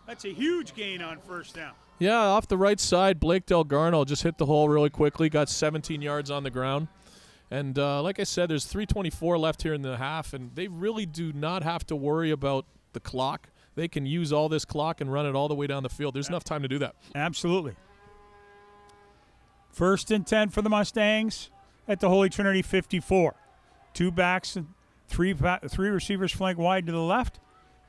That's a huge gain on first down. Yeah, off the right side, Blake Delgarno just hit the hole really quickly, got 17 yards on the ground. And like I said, there's 3:24 left here in the half, and they really do not have to worry about the clock. They can use all this clock and run it all the way down the field. There's enough time to do that. Absolutely. 1st and 10 for the Mustangs at the Holy Trinity 54. 2 backs and three receivers flank wide to the left,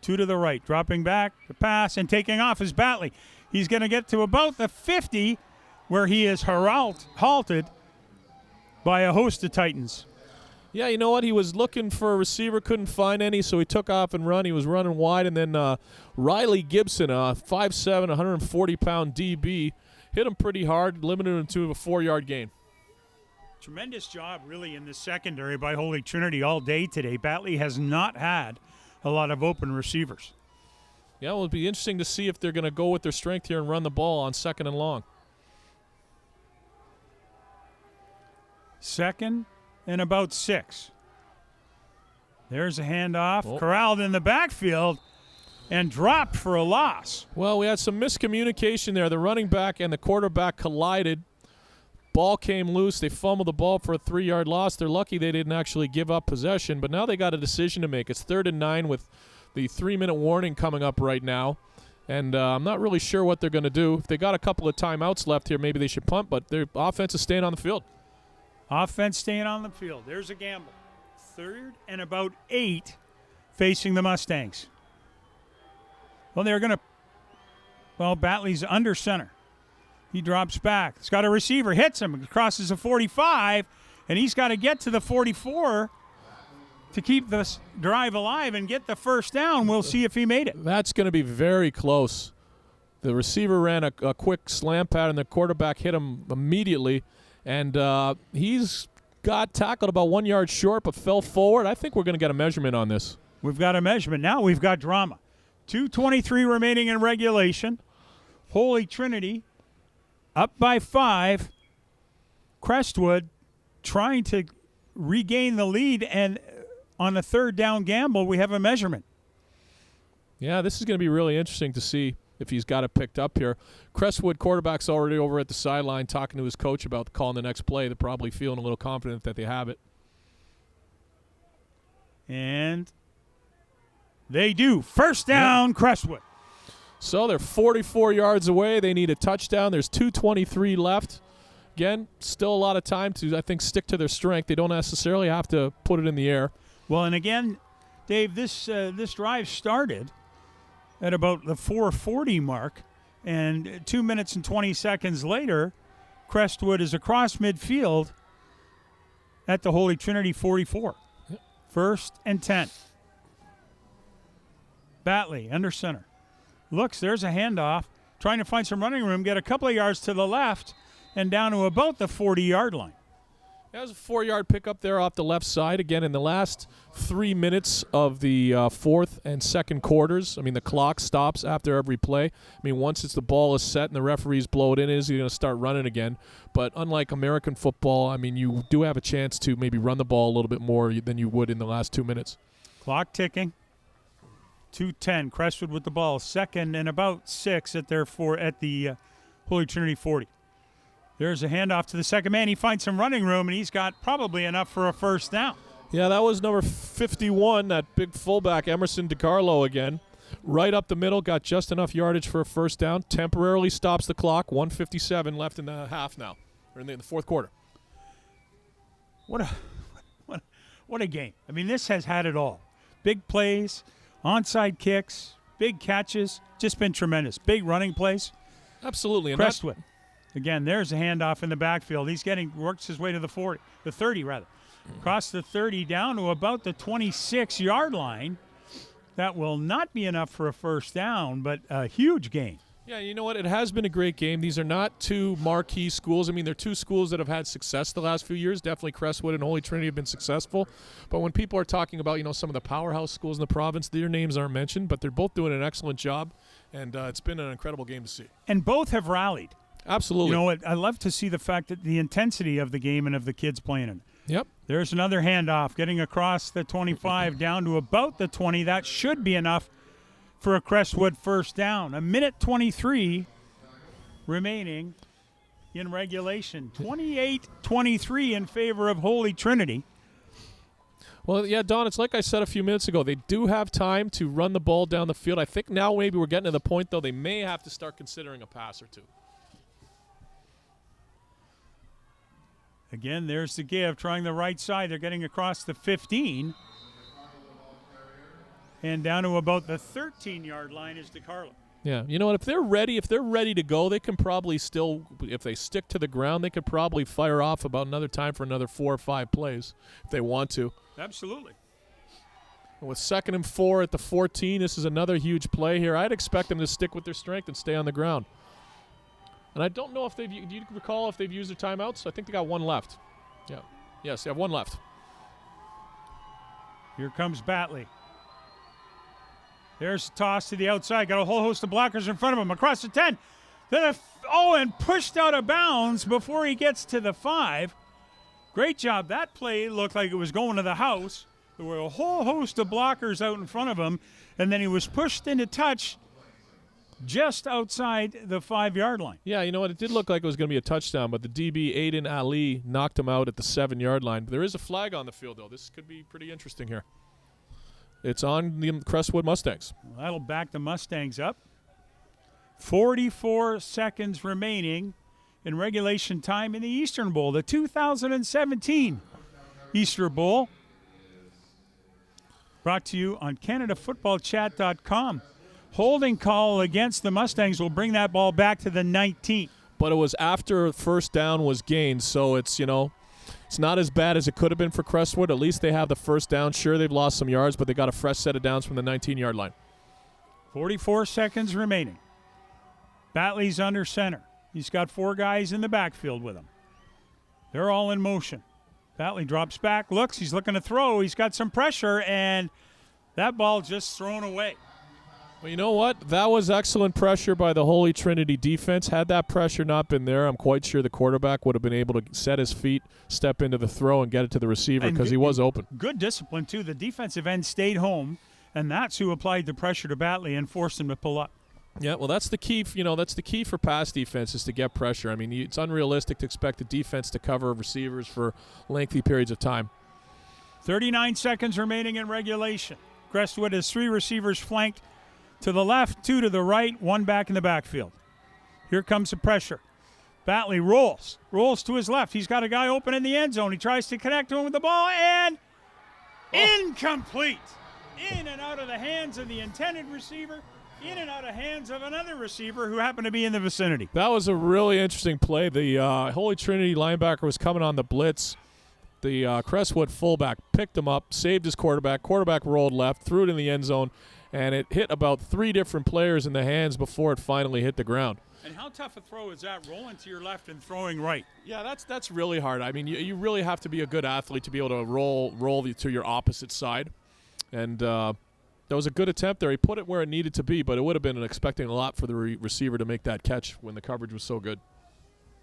2 to the right. Dropping back, the pass, and taking off is Batley. He's going to get to about the 50 where he is halted by a host of Titans. Yeah, you know what? He was looking for a receiver, couldn't find any, so he took off and run. He was running wide, and then Riley Gibson, a 5'7", 140-pound DB, hit him pretty hard, limited him to a 4-yard gain. Tremendous job, really, in the secondary by Holy Trinity all day today. Batley has not had a lot of open receivers. Yeah, well, it'll be interesting to see if they're going to go with their strength here and run the ball on 2nd and long. 2nd and about 6. There's a handoff, corralled in the backfield, and dropped for a loss. Well, we had some miscommunication there. The running back and the quarterback collided. Ball came loose. They fumbled the ball for a 3-yard loss. They're lucky they didn't actually give up possession, but now they got a decision to make. It's 3rd and 9 with the 3-minute warning coming up right now, and I'm not really sure what they're going to do. If they got a couple of timeouts left here, maybe they should punt, but their offense is staying on the field. Offense staying on the field. There's a gamble. 3rd and about 8 facing the Mustangs. Well, they're going to – Batley's under center. He drops back. He's got a receiver, hits him, crosses a 45, and he's got to get to the 44 to keep this drive alive and get the first down. We'll see if he made it. That's going to be very close. The receiver ran a quick slam pattern. The quarterback hit him immediately, And he's got tackled about 1 yard short but fell forward. I think we're going to get a measurement on this. We've got a measurement. Now we've got drama. 2:23 remaining in regulation. Holy Trinity up by 5. Crestwood trying to regain the lead, and on a third down gamble, we have a measurement. Yeah, this is going to be really interesting to see if he's got it picked up here. Crestwood quarterback's already over at the sideline talking to his coach about calling the next play. They're probably feeling a little confident that they have it. And they do. First down, Crestwood. So they're 44 yards away. They need a touchdown. There's 2:23 left. Again, still a lot of time to, I think, stick to their strength. They don't necessarily have to put it in the air. Well, and again, Dave, this drive started at about the 4:40 mark, and 2 minutes and 20 seconds later, Crestwood is across midfield at the Holy Trinity 44. Yep. 1st and 10. Batley under center. Looks, there's a handoff. Trying to find some running room, get a couple of yards to the left and down to about the 40-yard line. That was a 4-yard pickup there off the left side. Again, in the last 3 minutes of the fourth and second quarters, I mean, the clock stops after every play. I mean, once the ball is set and the referees blow it in, is he going to start running again? But unlike American football, I mean, you do have a chance to maybe run the ball a little bit more than you would in the last 2 minutes. Clock ticking. 2:10. Crestwood with the ball. 2nd and about 6 at the Holy Trinity 40. There's a handoff to the second man. He finds some running room, and he's got probably enough for a first down. Yeah, that was number 51, that big fullback, Emerson DiCarlo again. Right up the middle, got just enough yardage for a first down. Temporarily stops the clock. 1:57 left in the half now, or in the fourth quarter. What a game. I mean, this has had it all. Big plays, onside kicks, big catches, just been tremendous. Big running plays. Absolutely. And Crestwood. Again, there's a handoff in the backfield. He's works his way to the 30 rather. Across the 30 down to about the 26-yard line. That will not be enough for a first down, but a huge gain. Yeah, you know what? It has been a great game. These are not two marquee schools. I mean, they're two schools that have had success the last few years. Definitely Crestwood and Holy Trinity have been successful. But when people are talking about, some of the powerhouse schools in the province, their names aren't mentioned, but they're both doing an excellent job, and it's been an incredible game to see. And both have rallied. Absolutely. I love to see the fact that the intensity of the game and of the kids playing it. Yep. There's another handoff getting across the 25 down to about the 20. That should be enough for a Crestwood first down. 1:23 remaining in regulation. 28-23 in favor of Holy Trinity. Well, yeah, Don, it's like I said a few minutes ago. They do have time to run the ball down the field. I think now maybe we're getting to the point, though, they may have to start considering a pass or two. Again, there's the give, trying the right side. They're getting across the 15. And down to about the 13-yard line is DiCarlo. Yeah, you know what? If they're ready to go, they can probably still, if they stick to the ground, they could probably fire off about another time for another 4 or 5 plays if they want to. Absolutely. And with 2nd and 4 at the 14, this is another huge play here. I'd expect them to stick with their strength and stay on the ground. And I don't know if do you recall if they've used their timeouts? I think they got one left. Yeah. Yes, they have one left. Here comes Batley. There's a toss to the outside. Got a whole host of blockers in front of him. Across the 10. And pushed out of bounds before he gets to the 5. Great job. That play looked like it was going to the house. There were a whole host of blockers out in front of him. And then he was pushed into touch just outside the 5-yard line. Yeah, you know what? It did look like it was going to be a touchdown, but the DB, Aiden Ali, knocked him out at the 7-yard line. But there is a flag on the field, though. This could be pretty interesting here. It's on the Crestwood Mustangs. Well, that'll back the Mustangs up. 44 seconds remaining in regulation time in the Eastern Bowl, the 2017 Easter Bowl. Brought to you on CanadaFootballChat.com. Holding call against the Mustangs will bring that ball back to the 19th. But it was after first down was gained, so it's not as bad as it could have been for Crestwood. At least they have the first down. Sure, they've lost some yards, but they got a fresh set of downs from the 19-yard line. 44 seconds remaining. Batley's under center. He's got 4 guys in the backfield with him. They're all in motion. Batley drops back, looks, he's looking to throw. He's got some pressure, and that ball just thrown away. Well, you know what? That was excellent pressure by the Holy Trinity defense. Had that pressure not been there, I'm quite sure the quarterback would have been able to set his feet, step into the throw, and get it to the receiver because he was open. Good discipline, too. The defensive end stayed home, and that's who applied the pressure to Batley and forced him to pull up. Yeah, well, that's the key. That's the key for pass defense is to get pressure. I mean, it's unrealistic to expect the defense to cover receivers for lengthy periods of time. 39 seconds remaining in regulation. Crestwood has 3 receivers flanked to the left, 2 to the right, 1 back in the backfield. Here comes the pressure. Batley rolls to his left. He's got a guy open in the end zone. He tries to connect to him with the ball, and incomplete. In and out of the hands of the intended receiver. In and out of hands of another receiver who happened to be in the vicinity. That was a really interesting play. The Holy Trinity linebacker was coming on the blitz. The Crestwood fullback picked him up, saved his quarterback. Quarterback rolled left, threw it in the end zone, and it hit about 3 different players in the hands before it finally hit the ground. And how tough a throw is that, rolling to your left and throwing right? Yeah, that's really hard. I mean, you really have to be a good athlete to be able to roll to your opposite side. And that was a good attempt there. He put it where it needed to be, but it would have been expecting a lot for the receiver to make that catch when the coverage was so good.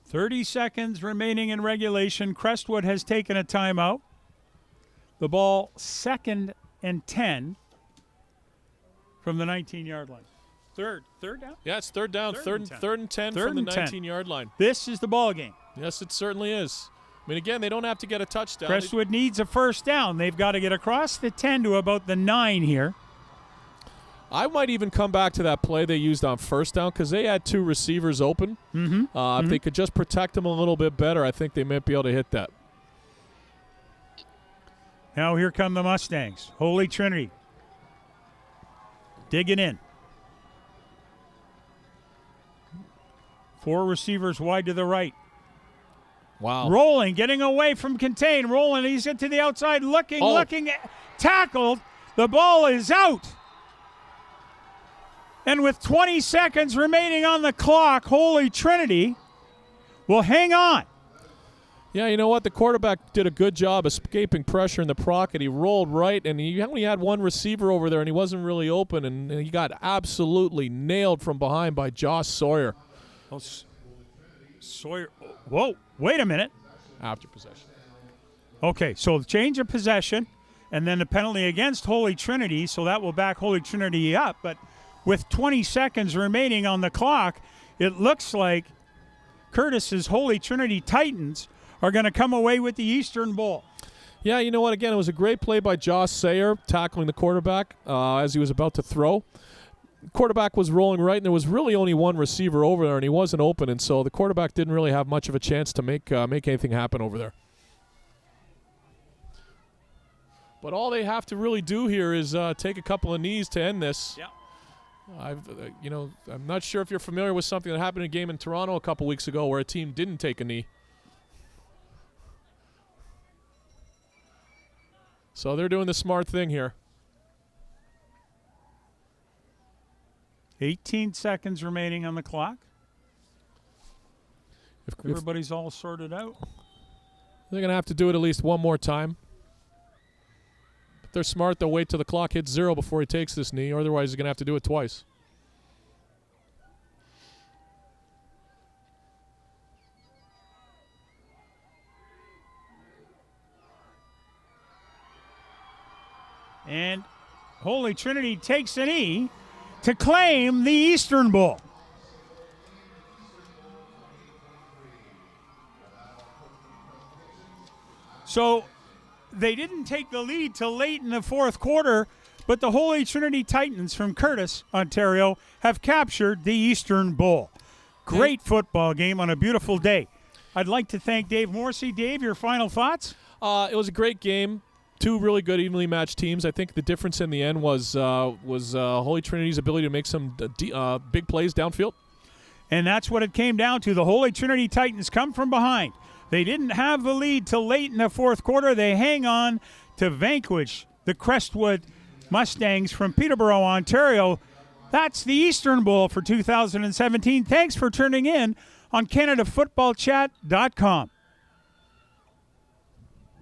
30 seconds remaining in regulation. Crestwood has taken a timeout. The ball 2nd and 10 from the 19-yard line. Third down? Yeah, it's third down. Third and 10 from the 19-yard line. This is the ball game. Yes, it certainly is. I mean, again, they don't have to get a touchdown. Crestwood needs a first down. They've got to get across the 10 to about the 9 here. I might even come back to that play they used on first down because they had 2 receivers open. If they could just protect them a little bit better, I think they might be able to hit that. Now here come the Mustangs. Holy Trinity digging in. 4 receivers wide to the right. Wow. Rolling, getting away from contain. Rolling, he's into the outside, looking, tackled. The ball is out. And with 20 seconds remaining on the clock, Holy Trinity will hang on. Yeah, you know what? The quarterback did a good job escaping pressure in the pocket. He rolled right, and he only had 1 receiver over there, and he wasn't really open, and he got absolutely nailed from behind by Josh Sawyer. Oh, Sawyer. Whoa, wait a minute. After possession. Okay, so change of possession, and then the penalty against Holy Trinity, so that will back Holy Trinity up, but with 20 seconds remaining on the clock, it looks like Courtice's Holy Trinity Titans are going to come away with the Eastern Bowl. Yeah, you know what? Again, it was a great play by Josh Sayer tackling the quarterback as he was about to throw. Quarterback was rolling right, and there was really only 1 receiver over there, and he wasn't open, and so the quarterback didn't really have much of a chance to make anything happen over there. But all they have to really do here is take a couple of knees to end this. Yeah. I'm not sure if you're familiar with something that happened in a game in Toronto a couple weeks ago where a team didn't take a knee. So they're doing the smart thing here. 18 seconds remaining on the clock. If everybody's all sorted out. They're going to have to do it at least one more time. If they're smart, they'll wait till the clock hits 0 before he takes this knee, or otherwise he's going to have to do it twice. And Holy Trinity takes a knee to claim the Eastern Bowl. So they didn't take the lead till late in the 4th quarter, but the Holy Trinity Titans from Courtice, Ontario, have captured the Eastern Bowl. Great football game on a beautiful day. I'd like to thank Dave Morrissey. Dave, your final thoughts? It was a great game. 2 really good, evenly matched teams. I think the difference in the end was Holy Trinity's ability to make some big plays downfield. And that's what it came down to. The Holy Trinity Titans come from behind. They didn't have the lead till late in the 4th quarter. They hang on to vanquish the Crestwood Mustangs from Peterborough, Ontario. That's the Eastern Bowl for 2017. Thanks for tuning in on CanadaFootballChat.com.